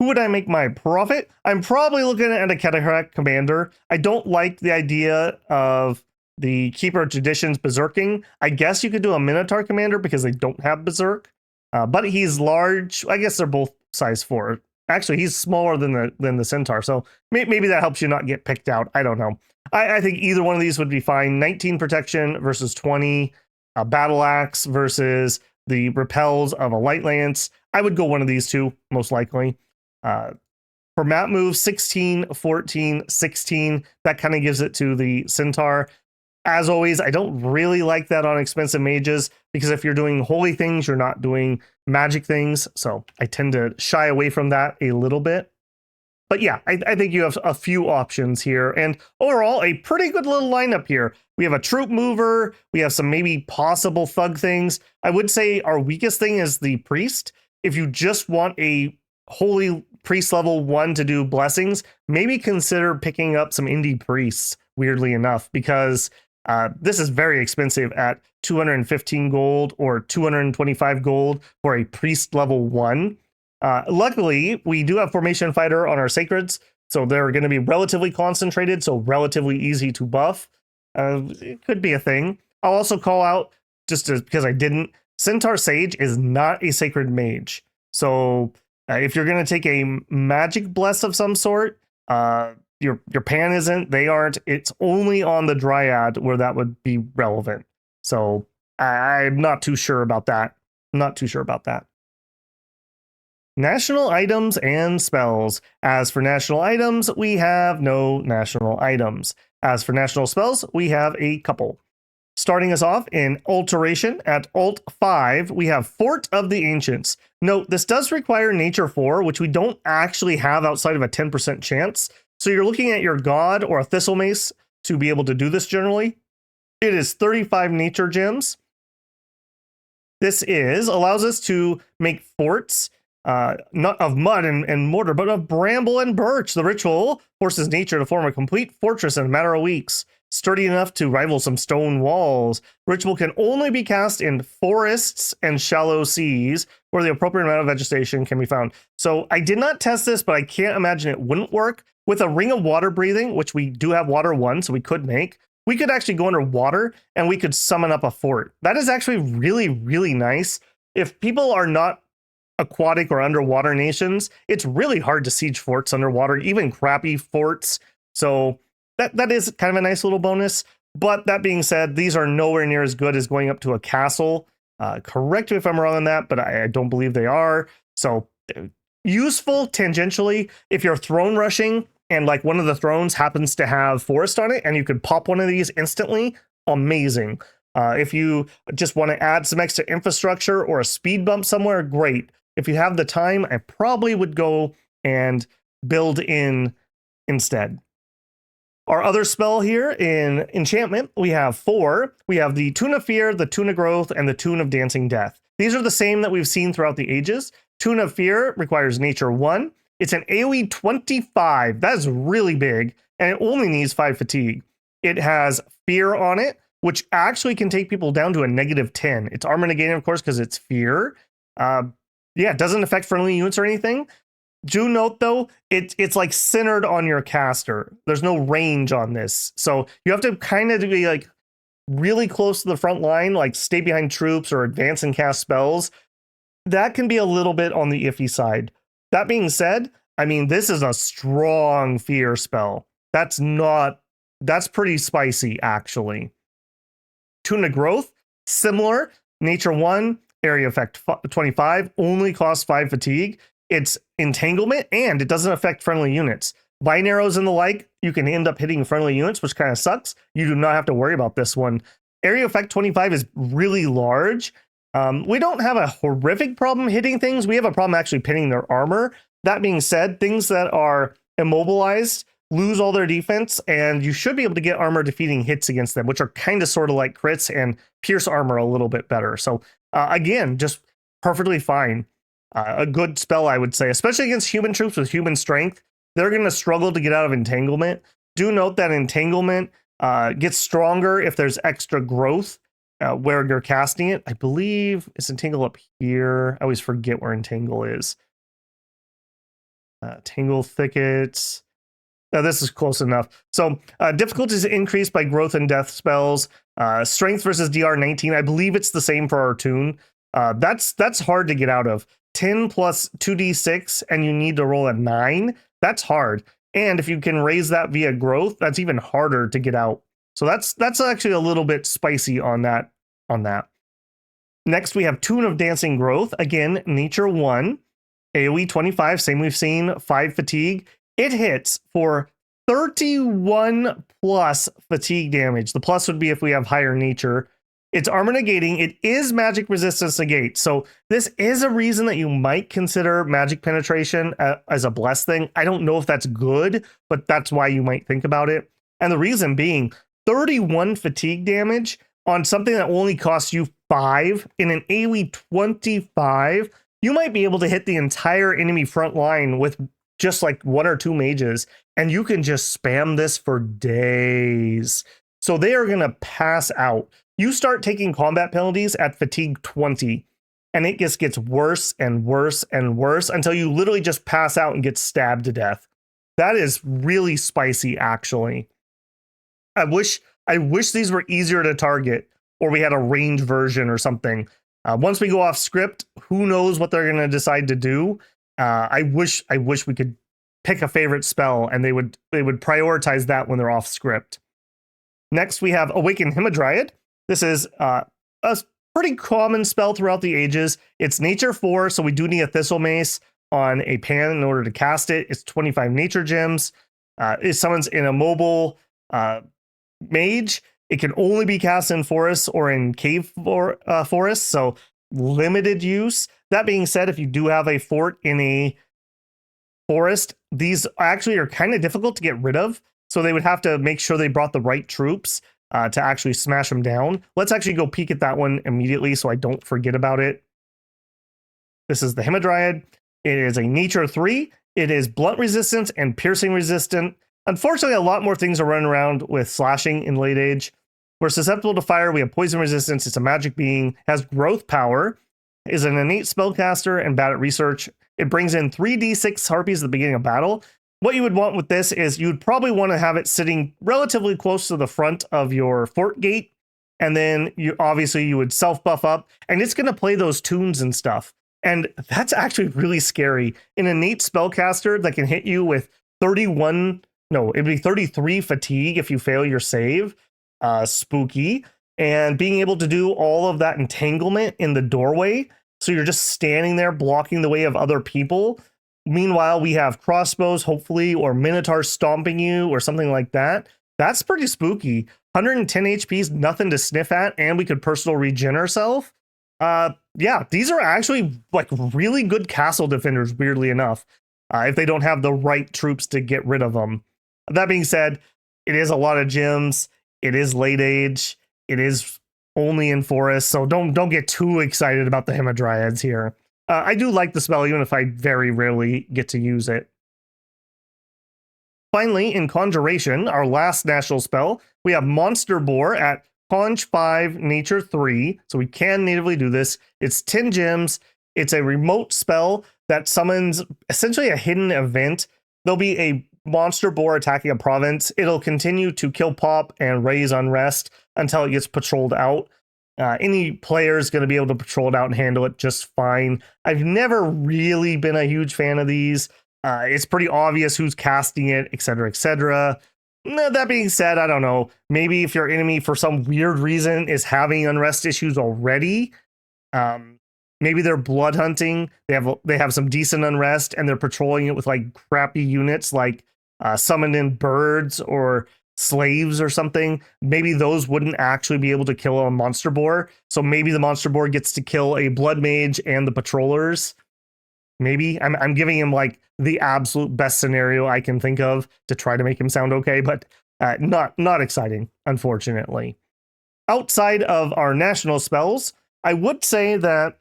Who would I make my prophet? I'm probably looking at a Cataract Commander. I don't like the idea of the Keeper of Traditions berserking. I guess you could do a Minotaur Commander because they don't have berserk. But he's large. I guess they're both size 4. Actually, he's smaller than the Centaur. So maybe that helps you not get picked out. I don't know. I think either one of these would be fine. 19 protection versus 20. A battle axe versus the repels of a light lance. I would go one of these two, most likely. For map moves, 16, 14, 16. That kind of gives it to the Centaur. As always, I don't really like that on expensive mages because if you're doing holy things, you're not doing magic things. So I tend to shy away from that a little bit. But yeah, I think you have a few options here. And overall, a pretty good little lineup here. We have a troop mover. We have some maybe possible thug things. I would say our weakest thing is the priest. If you just want a holy priest level 1 to do blessings, maybe consider picking up some indie priests, weirdly enough, because this is very expensive at 215 gold or 225 gold for a priest level 1. Luckily, we do have Formation Fighter on our Sacreds, so they're going to be relatively concentrated, so relatively easy to buff. It could be a thing. I'll also call out, just because I didn't, Centaur Sage is not a Sacred Mage. So If you're going to take a magic bless of some sort, your pan isn't, they aren't. It's only on the dryad where that would be relevant. So I'm not too sure about that. Not too sure about that. National items and spells. As for national items, we have no national items. As for national spells, we have a couple. Starting us off in Alteration at Alt 5, we have Fort of the Ancients. Note, this does require Nature 4, which we don't actually have outside of a 10% chance. So you're looking at your God or a Thistle Mace to be able to do this generally. It is 35 Nature Gems. This allows us to make forts, not of mud and mortar, but of bramble and birch. The ritual forces nature to form a complete fortress in a matter of weeks, sturdy enough to rival some stone walls. Ritual can only be cast in forests and shallow seas where the appropriate amount of vegetation can be found. So I did not test this, but I can't imagine it wouldn't work. With a ring of water breathing, which we do have water 1, so we could make, we could actually go underwater and we could summon up a fort. That is actually really, really nice. If people are not aquatic or underwater nations, it's really hard to siege forts underwater, even crappy forts. So that is kind of a nice little bonus. But that being said, these are nowhere near as good as going up to a castle. Correct me if I'm wrong on that, but I don't believe they are. So useful tangentially if you're throne rushing and like one of the thrones happens to have forest on it and you could pop one of these instantly, amazing. If you just want to add some extra infrastructure or a speed bump somewhere, great. If you have the time, I probably would go and build in instead. Our other spell here in enchantment, we have 4. We have the Tune of Fear, the Tune of Growth, and the Tune of Dancing Death. These are the same that we've seen throughout the ages. Tune of Fear requires Nature 1. It's an AoE 25. That is really big, and it only needs 5 fatigue. It has Fear on it, which actually can take people down to a -10. It's armor negating, of course, because it's Fear. Yeah, it doesn't affect friendly units or anything. Do note, though, it's like centered on your caster. There's no range on this. So you have to kind of be like really close to the front line, like stay behind troops or advance and cast spells. That can be a little bit on the iffy side. That being said, I mean, this is a strong fear spell. That's pretty spicy, actually. Tune of Growth, similar. Nature 1, area effect 25, only costs 5 fatigue. It's entanglement, and it doesn't affect friendly units. Vine arrows and the like, you can end up hitting friendly units, which kind of sucks. You do not have to worry about this one. Area effect 25 is really large. We don't have a horrific problem hitting things. We have a problem actually pinning their armor. That being said, things that are immobilized lose all their defense, and you should be able to get armor defeating hits against them, which are kind of sort of like crits and pierce armor a little bit better. So again, just perfectly fine. A good spell, I would say, especially against human troops with human strength. They're going to struggle to get out of entanglement. Do note that entanglement gets stronger if there's extra growth where you're casting it. I believe it's entangle up here. I always forget where entangle is. Tangle thickets. This is close enough. So difficulties increased by growth and death spells. Strength versus DR 19. I believe it's the same for our tune. That's hard to get out of. 10 plus 2d6 and you need to roll a 9. That's hard. And if you can raise that via growth, that's even harder to get out. So that's actually a little bit spicy on that. Next, we have Tune of Dancing Growth. Again, Nature 1, AoE 25, same we've seen, 5 fatigue. It hits for 31 plus fatigue damage. The plus would be if we have higher nature. It's armor negating. It is magic resistance negate. So this is a reason that you might consider magic penetration as a blessed thing. I don't know if that's good, but that's why you might think about it. And the reason being 31 fatigue damage on something that only costs you 5 in an AoE 25, you might be able to hit the entire enemy front line with just like 1 or 2 mages, and you can just spam this for days. So they are going to pass out. You start taking combat penalties at fatigue 20, and it just gets worse and worse and worse until you literally just pass out and get stabbed to death. That is really spicy, actually. I wish these were easier to target, or we had a range version or something. Once we go off script, who knows what they're going to decide to do. I wish we could pick a favorite spell and they would prioritize that when they're off script. Next, we have Awaken Hamadryad. This is a pretty common spell throughout the ages. It's nature 4, so we do need a Thistle Mace on a pan in order to cast it. It's 25 nature gems. It summons in a mobile mage. It can only be cast in forests or in cave forests, so limited use. That being said, if you do have a fort in a forest, these actually are kind of difficult to get rid of. So they would have to make sure they brought the right troops to actually smash them down. Let's actually go peek at that one immediately so I don't forget about it. This is the Hamadryad. It is a nature 3. It is blunt resistance and piercing resistant. Unfortunately, a lot more things are running around with slashing in late age. We're susceptible to fire. We have poison resistance. It's a magic being. Has growth power. Is an innate spellcaster and bad at research. It brings in 3d6 harpies at the beginning of battle. What you would want with this is you would probably want to have it sitting relatively close to the front of your fort gate. And then you would self buff up and it's going to play those tunes and stuff. And that's actually really scary. An innate spellcaster that can hit you with 33 fatigue if you fail your save. Spooky. And being able to do all of that entanglement in the doorway. So you're just standing there blocking the way of other people. Meanwhile, we have crossbows, hopefully, or minotaurs stomping you or something like that. That's pretty spooky. 110 HP is nothing to sniff at, and we could personal regen ourselves. Yeah, these are actually like really good castle defenders, weirdly enough, if they don't have the right troops to get rid of them. That being said, it is a lot of gems. It is late age. It is only in forests, so don't get too excited about the Hamadryads here. I do like the spell, even if I very rarely get to use it. Finally, in Conjuration, our last national spell, we have Monster Boar at Conj 5, Nature 3, so we can natively do this. It's 10 gems. It's a remote spell that summons essentially a hidden event. There'll be a monster boar attacking a province. It'll continue to kill pop and raise unrest until it gets patrolled out. Any player is going to be able to patrol it out and handle it just fine. I've never really been a huge fan of these. It's pretty obvious who's casting it, etc., etc. That being said, I don't know. Maybe if your enemy, for some weird reason, is having unrest issues already, maybe they're blood hunting. They have some decent unrest, and they're patrolling it with like crappy units, like summoned in birds or slaves or something. Maybe those wouldn't actually be able to kill a monster boar. So maybe the monster boar gets to kill a blood mage and the patrollers. Maybe I'm giving him like the absolute best scenario I can think of to try to make him sound okay, but not exciting, unfortunately. Outside of our national spells, I would say that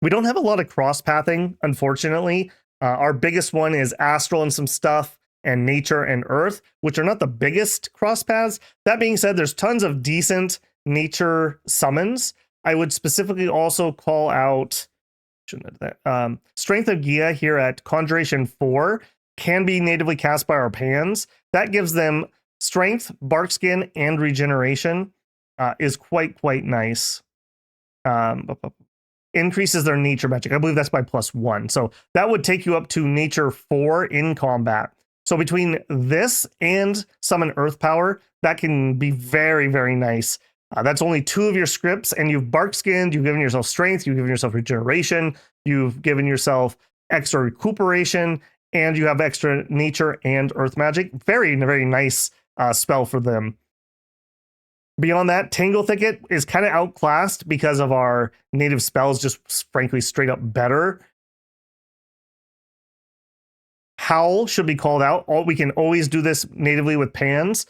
we don't have a lot of cross pathing, unfortunately. Our biggest one is astral and some stuff, and nature and earth, which are not the biggest cross paths. That being said, there's tons of decent nature summons. I would specifically also call out Strength of Gaia here at Conjuration 4 can be natively cast by our pans. That gives them strength, barkskin, and regeneration. Is quite nice. Increases their nature magic. I believe that's by +1. So that would take you up to nature 4 in combat. So between this and summon earth power, that can be very nice. That's only 2 of your scripts, and you've barkskinned, you've given yourself strength, you've given yourself regeneration, you've given yourself extra recuperation, and you have extra nature and earth magic. Very nice spell for them. Beyond that, Tangle Thicket is kind of outclassed because of our native spells, just frankly straight up better. Howl should be called out. We can always do this natively with pans.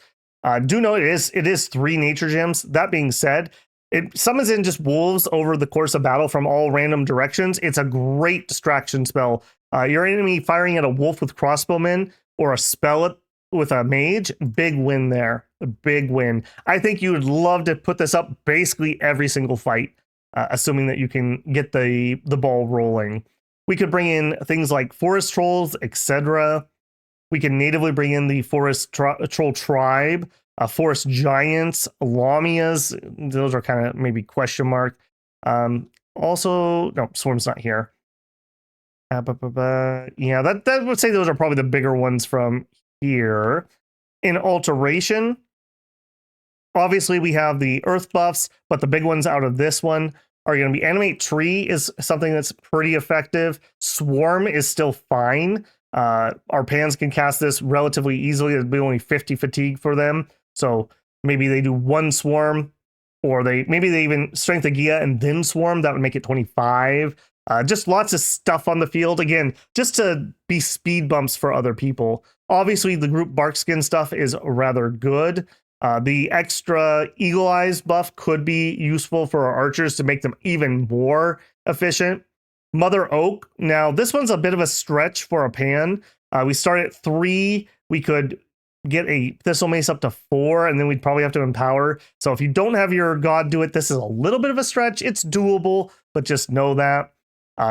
Do know it is 3 nature gems. That being said, it summons in just wolves over the course of battle from all random directions. It's a great distraction spell. Your enemy firing at a wolf with crossbowmen or a spell with a mage, big win there. A big win. I think you would love to put this up basically every single fight, assuming that you can get the ball rolling. We could bring in things like forest trolls, etc. We can natively bring in the forest troll tribe, forest giants, lamias. Those are kind of maybe question mark. Also, no, Swarm's not here. Yeah, that would say those are probably the bigger ones from here. In alteration, obviously we have the earth buffs, but the big ones out of this one are going to be animate tree is something that's pretty effective. Swarm is still fine. Our pans can cast this relatively easily. It'd be only 50 fatigue for them. So maybe they do one swarm, or maybe they even strength of Gia and then swarm. That would make it 25. Just lots of stuff on the field. Again, just to be speed bumps for other people. Obviously, the group Barkskin stuff is rather good. The extra Eagle Eyes buff could be useful for our archers to make them even more efficient. Mother Oak. Now, this one's a bit of a stretch for a pan. We start at 3. We could get a Thistle Mace up to 4, and then we'd probably have to empower. So if you don't have your god do it, this is a little bit of a stretch. It's doable, but just know that.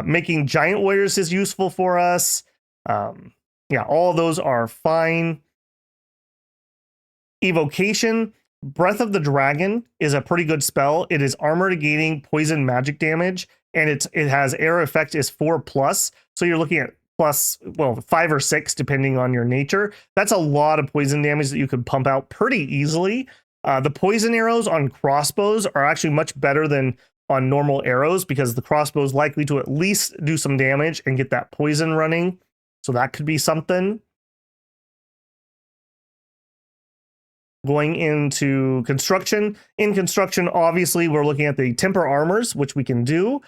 Making Giant Warriors is useful for us. Yeah, all of those are fine. Evocation, Breath of the Dragon is a pretty good spell. It is armor negating poison magic damage, and it has air effect is 4+. So you're looking at plus, well, 5 or 6 depending on your nature. That's a lot of poison damage that you could pump out pretty easily. The poison arrows on crossbows are actually much better than on normal arrows, because the crossbow is likely to at least do some damage and get that poison running. So that could be something. Going into construction. In construction, obviously, we're looking at the temper armors, which we can do.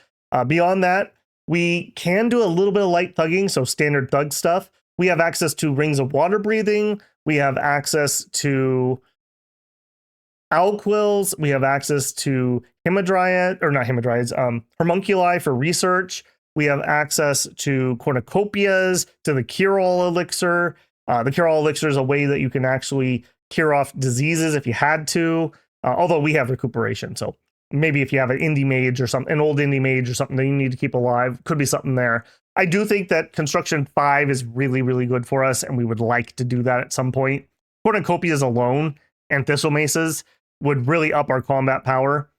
Beyond that, we can do a little bit of light thugging, so standard thug stuff. We have access to rings of water breathing. We have access to owl quills. We have access to Haemadryad, or not Haemadryads, homunculi for research. We have access to cornucopias, to the cure-all elixir. The cure-all elixir is a way that you can actually cure off diseases if you had to, although we have recuperation. So maybe if you have an indie mage or something, an old indie mage or something that you need to keep alive, could be something there. I do think that construction 5 is really, really good for us, and we would like to do that at some point. Cornucopias alone and Thistle Maces would really up our combat power.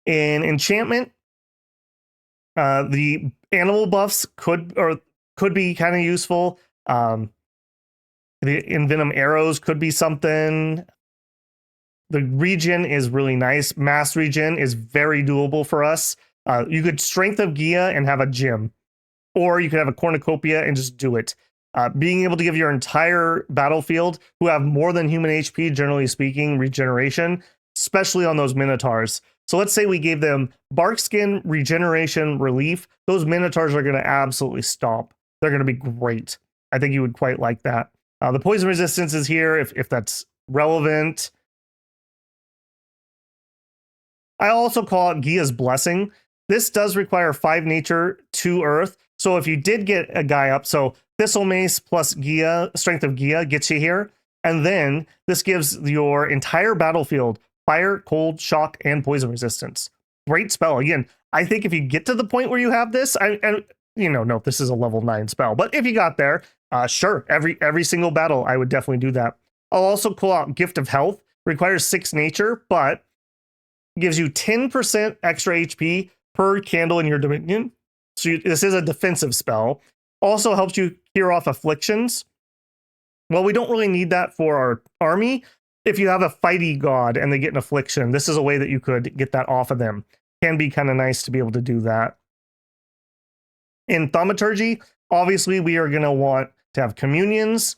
In enchantment, the animal buffs could be kind of useful. The envenom arrows could be something. The regen is really nice. Mass regen is very doable for us. You could strength of Gia and have a gym, or you could have a cornucopia and just do it. Being able to give your entire battlefield, who have more than human HP, generally speaking, regeneration, especially on those minotaurs. So let's say we gave them Barkskin, regeneration, relief. Those minotaurs are going to absolutely stomp. They're going to be great. I think you would quite like that. The poison resistance is here if that's relevant. I also call it Gia's Blessing. This does require 5 nature, 2 earth. So if you did get a guy up, so Thistle Mace plus Gia, Strength of Gia gets you here. And then this gives your entire battlefield fire, cold, shock, and poison resistance. Great spell. Again, I think if you get to the point where you have this, no, this is a level 9 spell, but if you got there, sure, every single battle, I would definitely do that. I'll also call out Gift of Health. Requires 6 nature, but gives you 10% extra HP per candle in your dominion. So this is a defensive spell. Also helps you cure off afflictions. Well, we don't really need that for our army. If you have a fighty god and they get an affliction, this is a way that you could get that off of them. Can be kind of nice to be able to do that. In thaumaturgy, obviously we are going to want to have communions.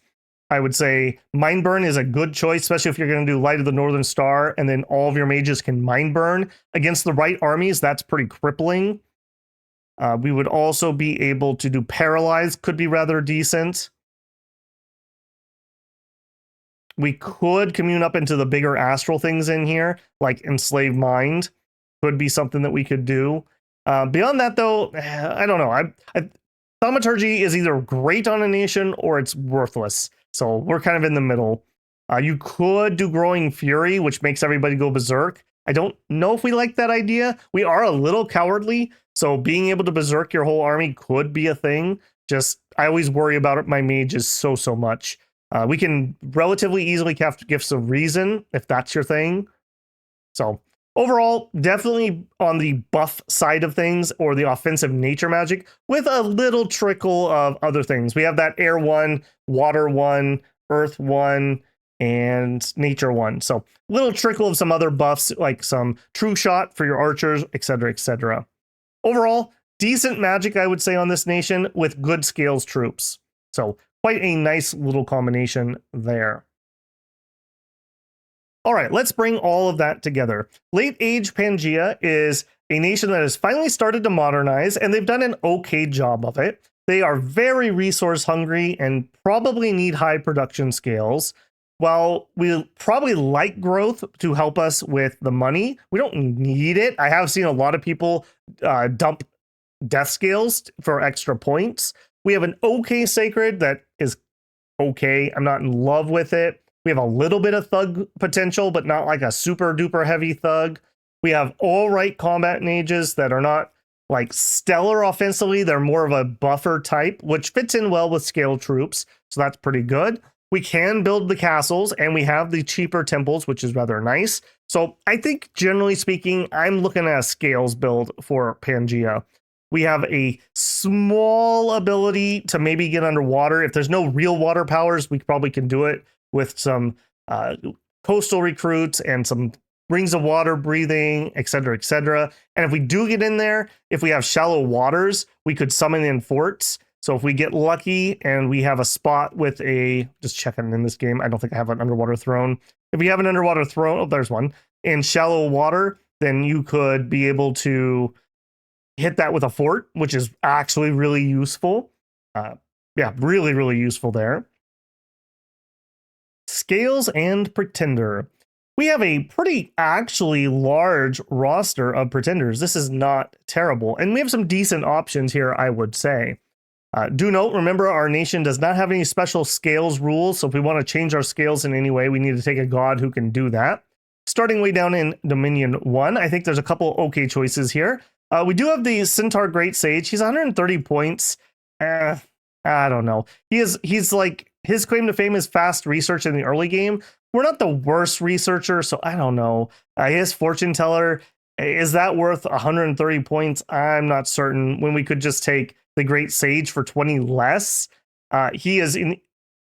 I would say Mind Burn is a good choice, especially if you're going to do Light of the Northern Star, and then all of your mages can Mind Burn. Against the right armies, that's pretty crippling. We would also be able to do Paralyze, could be rather decent. We could commune up into the bigger astral things in here, like Enslave Mind. Could be something that we could do. Beyond that, though, I don't know. Thaumaturgy is either great on a nation or it's worthless. So we're kind of in the middle. You could do Growing Fury, which makes everybody go berserk. I don't know if we like that idea. We are a little cowardly, so being able to berserk your whole army could be a thing. Just, I always worry about it. My mages so much. We can relatively easily cast Gifts of Reason, if that's your thing. So Overall, definitely on the buff side of things or the offensive nature magic with a little trickle of other things. We have that air 1, water 1, earth 1, and nature 1. So little trickle of some other buffs like some true shot for your archers, etc., etc. Overall, decent magic, I would say, on this nation with good scales troops. So quite a nice little combination there. All right, let's bring all of that together. Late Age Pangaea is a nation that has finally started to modernize, and they've done an okay job of it. They are very resource hungry and probably need high production scales. While we probably like growth to help us with the money, we don't need it. I have seen a lot of people dump death scales for extra points. We have an okay sacred that is okay. I'm not in love with it. We have a little bit of thug potential, but not like a super duper heavy thug. We have all right combat mages that are not like stellar offensively. They're more of a buffer type, which fits in well with scale troops. So that's pretty good. We can build the castles and we have the cheaper temples, which is rather nice. So I think generally speaking, I'm looking at a scales build for Pangaea. We have a small ability to maybe get underwater. If there's no real water powers, we probably can do it with some coastal recruits and some rings of water breathing, etc., etc. And if we do get in there, if we have shallow waters, we could summon in forts. So if we get lucky and we have a spot with a, just checking in this game, I don't think I have an underwater throne. If we have an underwater throne, oh, there's one, in shallow water, then you could be able to hit that with a fort, which is actually really useful. Yeah, really, really useful there. Scales and Pretender. We have a pretty actually large roster of pretenders. This is not terrible. And we have some decent options here, I would say. Do note, remember, our nation does not have any special scales rules. So if we want to change our scales in any way, we need to take a god who can do that. Starting way down in Dominion 1, I think there's a couple okay choices here. We do have the Centaur Great Sage. He's 130 points. I don't know. He's like, his claim to fame is fast research in the early game. We're not the worst researcher, so I don't know. His fortune teller, is that worth 130 points? I'm not certain, when we could just take the Great Sage for 20 less. He is an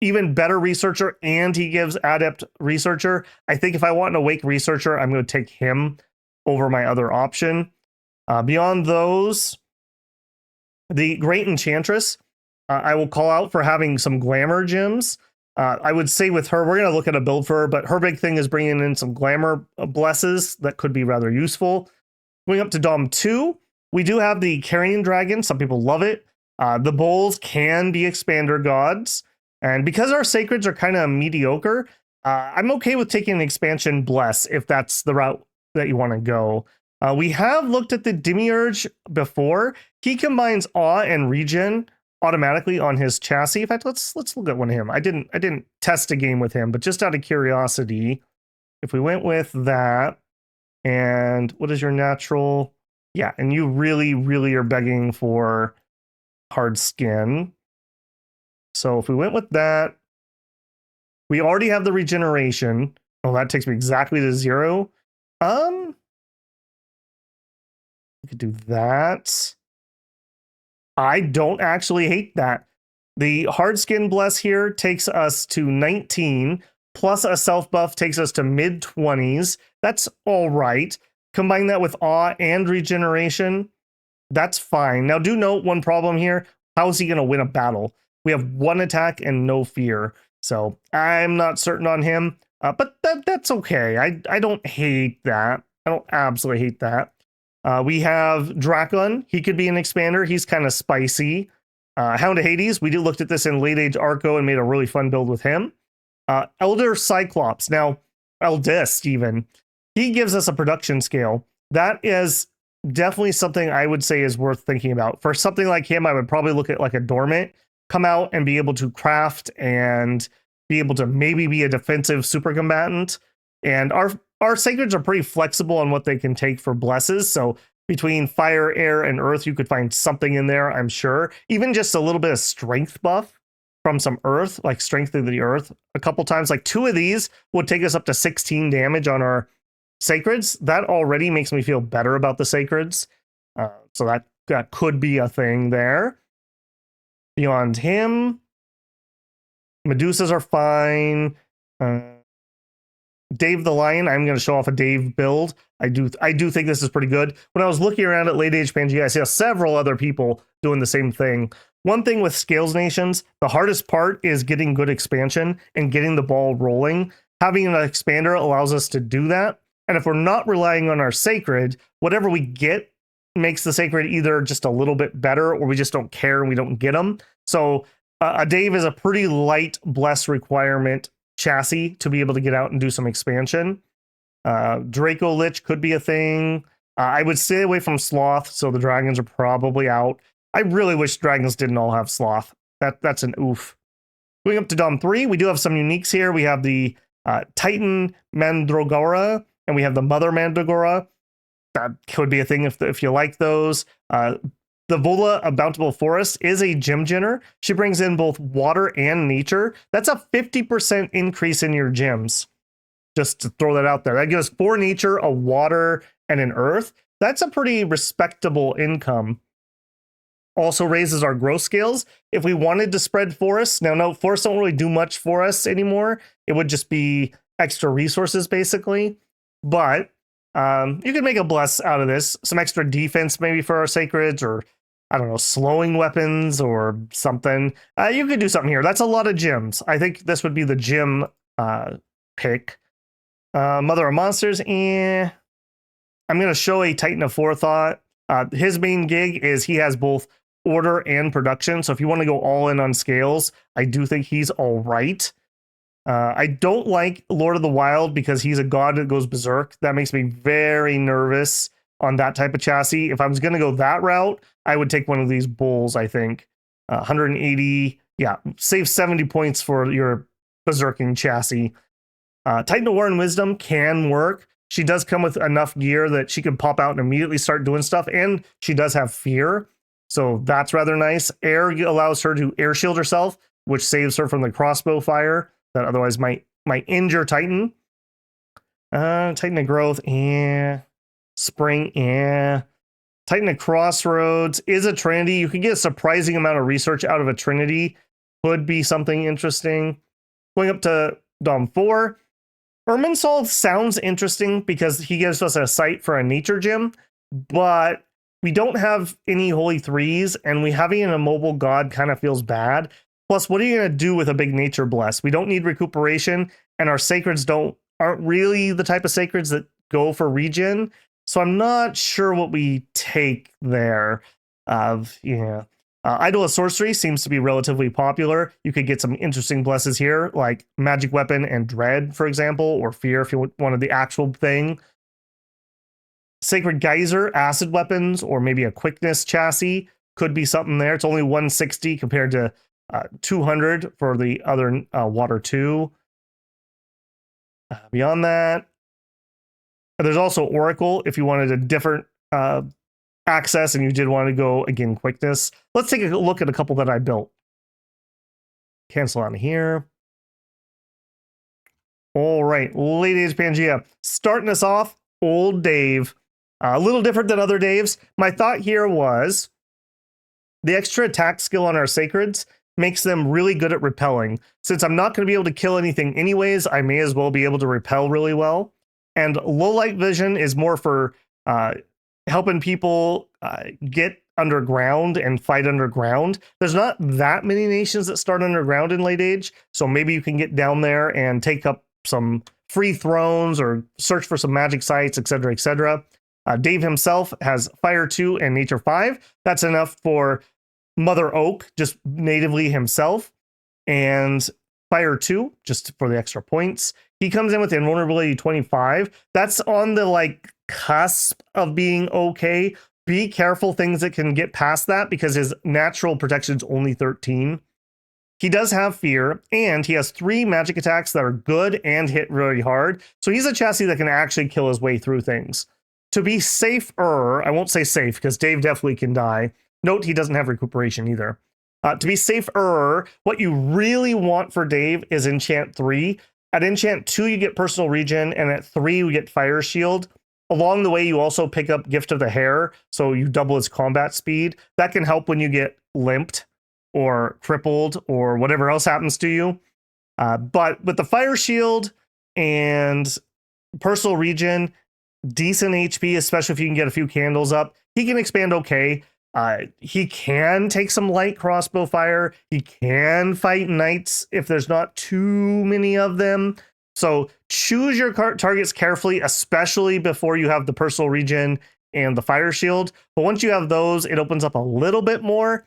even better researcher, and he gives adept researcher. I think if I want an awake researcher, I'm going to take him over my other option. Beyond those, the Great Enchantress, I will call out for having some glamour gems. I would say with her, we're going to look at a build for her, but her big thing is bringing in some glamour blesses that could be rather useful. Going up to Dom 2, we do have the Carrion Dragon. Some people love it. The Bulls can be expander gods. And because our sacreds are kind of mediocre, I'm okay with taking an expansion bless if that's the route that you want to go. We have looked at the Demiurge before. He combines awe and regen automatically on his chassis. In fact, let's look at one of him. I didn't test a game with him, but just out of curiosity, if we went with that, and what is your natural? Yeah, and you really, really are begging for hard skin. So if we went with that, we already have the regeneration. Oh, that takes me exactly to 0. We could do that. I don't actually hate that. The hard skin bless here takes us to 19, plus a self buff takes us to mid 20s. That's all right. Combine that with awe and regeneration. That's fine. Now do note one problem here. How is he going to win a battle? We have 1 attack and no fear. So I'm not certain on him, but that's okay. I don't hate that. I don't absolutely hate that. We have Dracon. He could be an expander. He's kind of spicy. Hound of Hades. We looked at this in Late Age Arco and made a really fun build with him. Elder Cyclops. Now, Eldest even. He gives us a production scale. That is definitely something I would say is worth thinking about. For something like him, I would probably look at like a Dormant. Come out and be able to craft and be able to maybe be a defensive super combatant. And our sacreds are pretty flexible on what they can take for blesses. So between fire, air, and earth, you could find something in there, I'm sure. Even just a little bit of strength buff from some earth, like strength of the earth a couple times. Like 2 of these would take us up to 16 damage on our sacreds, that already makes me feel better about the sacreds. So that could be a thing there. Beyond him, Medusas are fine. Dave the Lion, I'm going to show off a Dave build. I do think this is pretty good. When I was looking around at late age Pangaea, I saw several other people doing the same thing. One thing with Scales Nations, the hardest part is getting good expansion and getting the ball rolling. Having an expander allows us to do that. And if we're not relying on our sacred, whatever we get makes the sacred either just a little bit better or we just don't care and we don't get them. So a Dave is a pretty light bless requirement chassis to be able to get out and do some expansion. Draco Lich could be a thing. I would stay away from Sloth, so the dragons are probably out. I really wish dragons didn't all have Sloth. That's an oof. Going up to Dom 3, we do have some uniques here. We have the Titan Mandragora, and we have the Mother Mandragora. That could be a thing if you like those. The Vola, a Bountiful Forest, is a gem genner. She brings in both water and nature. That's a 50% increase in your gems. Just to throw that out there. That gives 4 nature, a water, and an earth. That's a pretty respectable income. Also raises our growth scales. If we wanted to spread forests, now no, forests don't really do much for us anymore. It would just be extra resources, basically. But you could make a bless out of this. Some extra defense maybe for our sacreds, or I don't know, slowing weapons or something. You could do something here. That's a lot of gems. I think this would be the gem pick. Mother of Monsters, I'm going to show a Titan of Forethought. His main gig is he has both order and production. So if you want to go all in on scales, I do think he's all right. I don't like Lord of the Wild because he's a god that goes berserk. That makes me very nervous on that type of chassis. If I was going to go that route, I would take one of these bulls, I think. 180, yeah, save 70 points for your berserking chassis. Titan of War and Wisdom can work. She does come with enough gear that she can pop out and immediately start doing stuff, and she does have fear, so that's rather nice. Air allows her to air shield herself, which saves her from the crossbow fire that otherwise might injure Titan. Titan of Growth, Spring, Titan of Crossroads is a Trinity. You could get a surprising amount of research out of a Trinity. Could be something interesting. Going up to Dom 4, Irminsul sounds interesting because he gives us a site for a nature gem, but we don't have any holy threes, and we having an immobile god kind of feels bad. Plus, what are you going to do with a big nature bless? We don't need recuperation, and our sacreds aren't really the type of sacreds that go for regen. So I'm not sure what we take there. Idol of Sorcery seems to be relatively popular. You could get some interesting blesses here, like Magic Weapon and Dread, for example, or Fear if you wanted the actual thing. Sacred Geyser, Acid Weapons, or maybe a Quickness chassis could be something there. It's only 160 compared to 200 for the other Water 2. Beyond that, there's also Oracle if you wanted a different access and you did want to go, again, Quickness. Let's take a look at a couple that I built. Cancel on here. All right, Late Age Pangaea. Starting us off, Old Dave. A little different than other Daves. My thought here was the extra attack skill on our sacreds makes them really good at repelling. Since I'm not going to be able to kill anything anyways, I may as well be able to repel really well. And low light vision is more for helping people get underground and fight underground. There's not that many nations that start underground in Late Age, so maybe you can get down there and take up some free thrones or search for some magic sites, etc., etc. Dave himself has Fire 2 and Nature 5. That's enough for Mother Oak, just natively himself, and Fire 2, just for the extra points. He comes in with Invulnerability 25. That's on the cusp of being okay. Be careful things that can get past that because his natural protection is only 13. He does have Fear, and he has 3 magic attacks that are good and hit really hard. So he's a chassis that can actually kill his way through things. To be safer, I won't say safe because Dave definitely can die. Note he doesn't have recuperation either. To be safer, what you really want for Dave is Enchant 3. At enchant 2, you get personal regen, and at 3, we get fire shield. Along the way, you also pick up Gift of the Hair, so you double its combat speed. That can help when you get limped or crippled or whatever else happens to you. But with the fire shield and personal regen, decent HP, especially if you can get a few candles up, he can expand okay. He can take some light crossbow fire. He can fight knights if there's not too many of them. So choose your targets carefully, especially before you have the personal regen and the fire shield. But once you have those, it opens up a little bit more.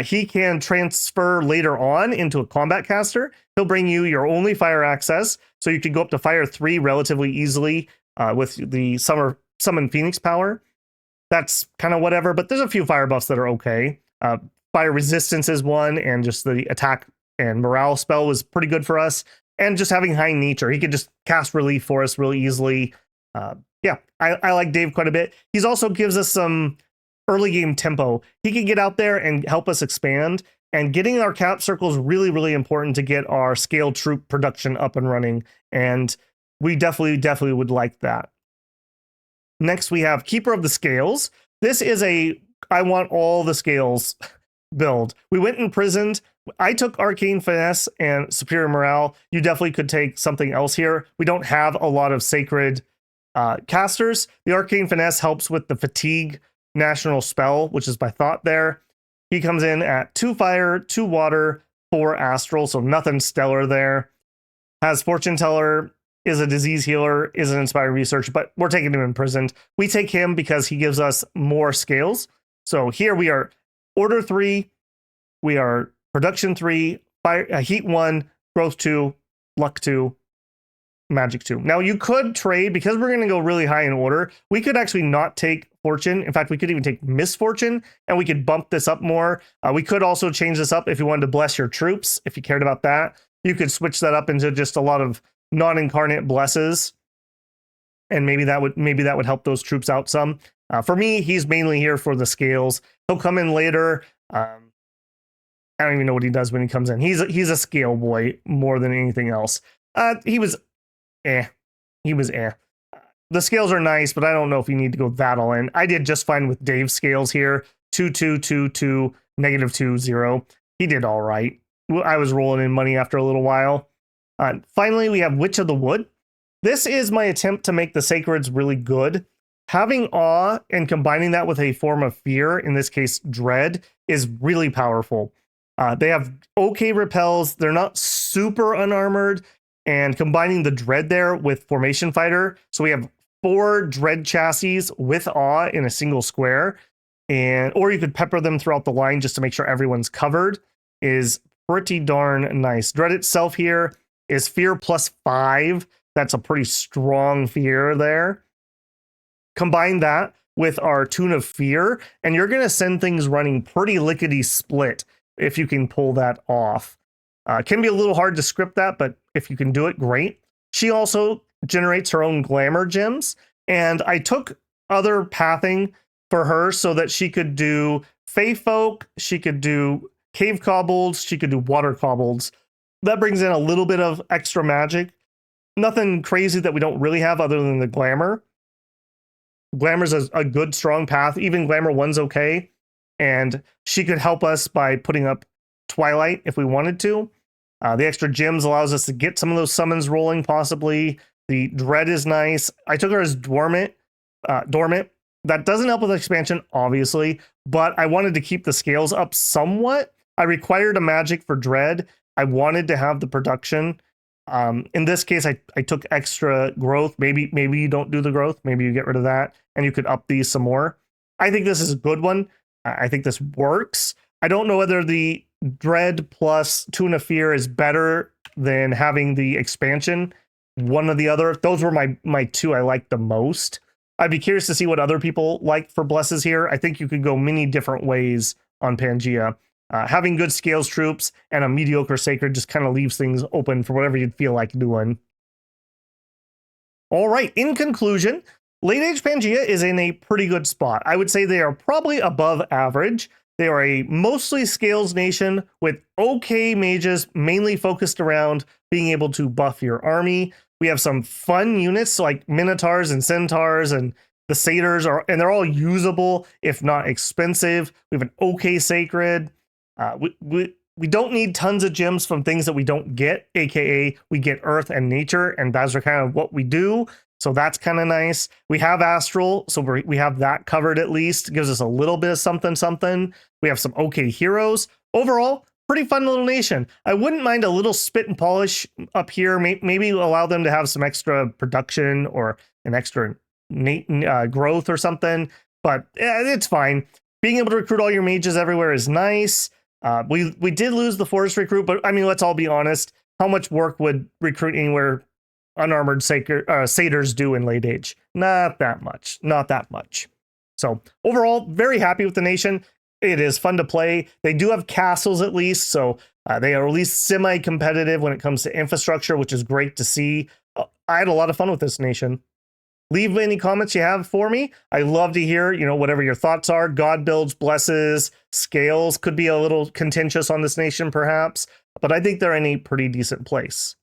He can transfer later on into a combat caster. He'll bring you your only fire access, so you can go up to fire 3 relatively easily with the summon Phoenix power. That's kind of whatever, but there's a few fire buffs that are okay. Fire resistance is one, and just the attack and morale spell was pretty good for us. And just having high nature, he could just cast relief for us really easily. Yeah, I like Dave quite a bit. He's also gives us some early game tempo. He can get out there and help us expand, and getting our cap circle is really, really important to get our scale troop production up and running. And we definitely would like that. Next, we have Keeper of the Scales. This is a I want all the scales build. We went imprisoned. I took Arcane Finesse and Superior Morale. You definitely could take something else here. We don't have a lot of sacred casters. The Arcane Finesse helps with the Fatigue National spell, which is by thought there. He comes in at 2 fire, 2 water, 4 astral, so nothing stellar there. Has Fortune Teller, is a disease healer, is an inspired research, but we're taking him imprisoned. We take him because he gives us more scales. So here we are order 3, we are production 3, fire, heat 1, growth 2, luck 2, magic 2. Now you could trade, because we're going to go really high in order, we could actually not take fortune. In fact, we could even take misfortune, and we could bump this up more. We could also change this up if you wanted to bless your troops, if you cared about that. You could switch that up into just a lot of non-incarnate blesses, and maybe that would help those troops out some. For me, he's mainly here for the scales. He'll come in later. I don't even know what he does when he comes in. He's a scale boy more than anything else. He was eh. The scales are nice, but I don't know if you need to go that all in. I did just fine with Dave's scales here. 2, 2, 2, 2, -2, 0. He did all right. I was rolling in money after a little while. Finally, we have Witch of the Wood. This is my attempt to make the Sacreds really good. Having awe and combining that with a form of fear, in this case, dread, is really powerful. They have okay repels. They're not super unarmored. And combining the dread there with Formation Fighter. So we have 4 dread chassis with awe in a single square. Or you could pepper them throughout the line just to make sure everyone's covered. Is pretty darn nice. Dread itself here is fear +5. That's a pretty strong fear there. Combine that with our Tune of Fear, and you're going to send things running pretty lickety split if you can pull that off. Can be a little hard to script that, but if you can do it, great. She also generates her own glamour gems, and I took other pathing for her so that she could do Fey Folk, she could do Cave Kobolds, she could do Water Kobolds. That brings in a little bit of extra magic. Nothing crazy that we don't really have other than the glamour. Glamour's a good, strong path. Even Glamour 1's okay. And she could help us by putting up Twilight if we wanted to. The extra gems allows us to get some of those summons rolling, possibly. The Dread is nice. I took her as Dormant. That doesn't help with expansion, obviously, but I wanted to keep the scales up somewhat. I required a magic for Dread. I wanted to have the production. In this case, I took extra growth. Maybe you don't do the growth. Maybe you get rid of that, and you could up these some more. I think this is a good one. I think this works. I don't know whether the Dread plus Tune of Fear is better than having the expansion. One or the other. Those were my 2 I liked the most. I'd be curious to see what other people like for blesses here. I think you could go many different ways on Pangaea. Having good scales troops and a mediocre sacred just kind of leaves things open for whatever you'd feel like doing. All right, in conclusion, late age Pangaea is in a pretty good spot. I would say they are probably above average. They are a mostly scales nation with okay mages, mainly focused around being able to buff your army. We have some fun units like minotaurs and centaurs, and the satyrs and they're all usable if not expensive. We have an okay sacred. We don't need tons of gems from things that we don't get, aka we get earth and nature, and those are kind of what we do. So that's kind of nice. We have astral, so we have that covered at least. It gives us a little bit of something, something. We have some okay heroes. Overall, pretty fun little nation. I wouldn't mind a little spit and polish up here. Maybe allow them to have some extra production or an extra growth or something. But it's fine. Being able to recruit all your mages everywhere is nice. We did lose the forest recruit, but I mean, let's all be honest. How much work would recruit anywhere unarmored satyrs do in late age? Not that much. Not that much. So overall, very happy with the nation. It is fun to play. They do have castles at least, so they are at least semi-competitive when it comes to infrastructure, which is great to see. I had a lot of fun with this nation. Leave any comments you have for me. I love to hear, whatever your thoughts are. God builds, blesses, scales could be a little contentious on this nation, perhaps, but I think they're in a pretty decent place.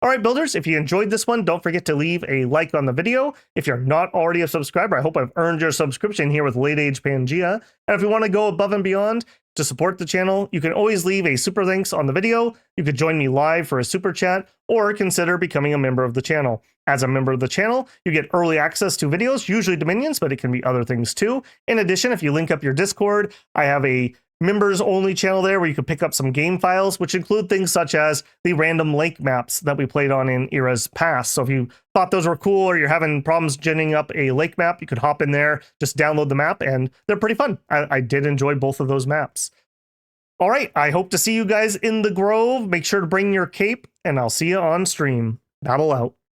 All right, builders, if you enjoyed this one, don't forget to leave a like on the video. If you're not already a subscriber, I hope I've earned your subscription here with Late Age Pangaea. And if you want to go above and beyond to support the channel, you can always leave a super thanks on the video. You could join me live for a super chat or consider becoming a member of the channel. As a member of the channel, you get early access to videos, usually Dominions, but it can be other things too. In addition, if you link up your Discord, I have a members only channel there where you can pick up some game files, which include things such as the random lake maps that we played on in eras past. So if you thought those were cool or you're having problems genning up a lake map, you could hop in there, just download the map, and they're pretty fun. I did enjoy both of those maps. All right, I hope to see you guys in the Grove. Make sure to bring your cape, and I'll see you on stream. Battle out.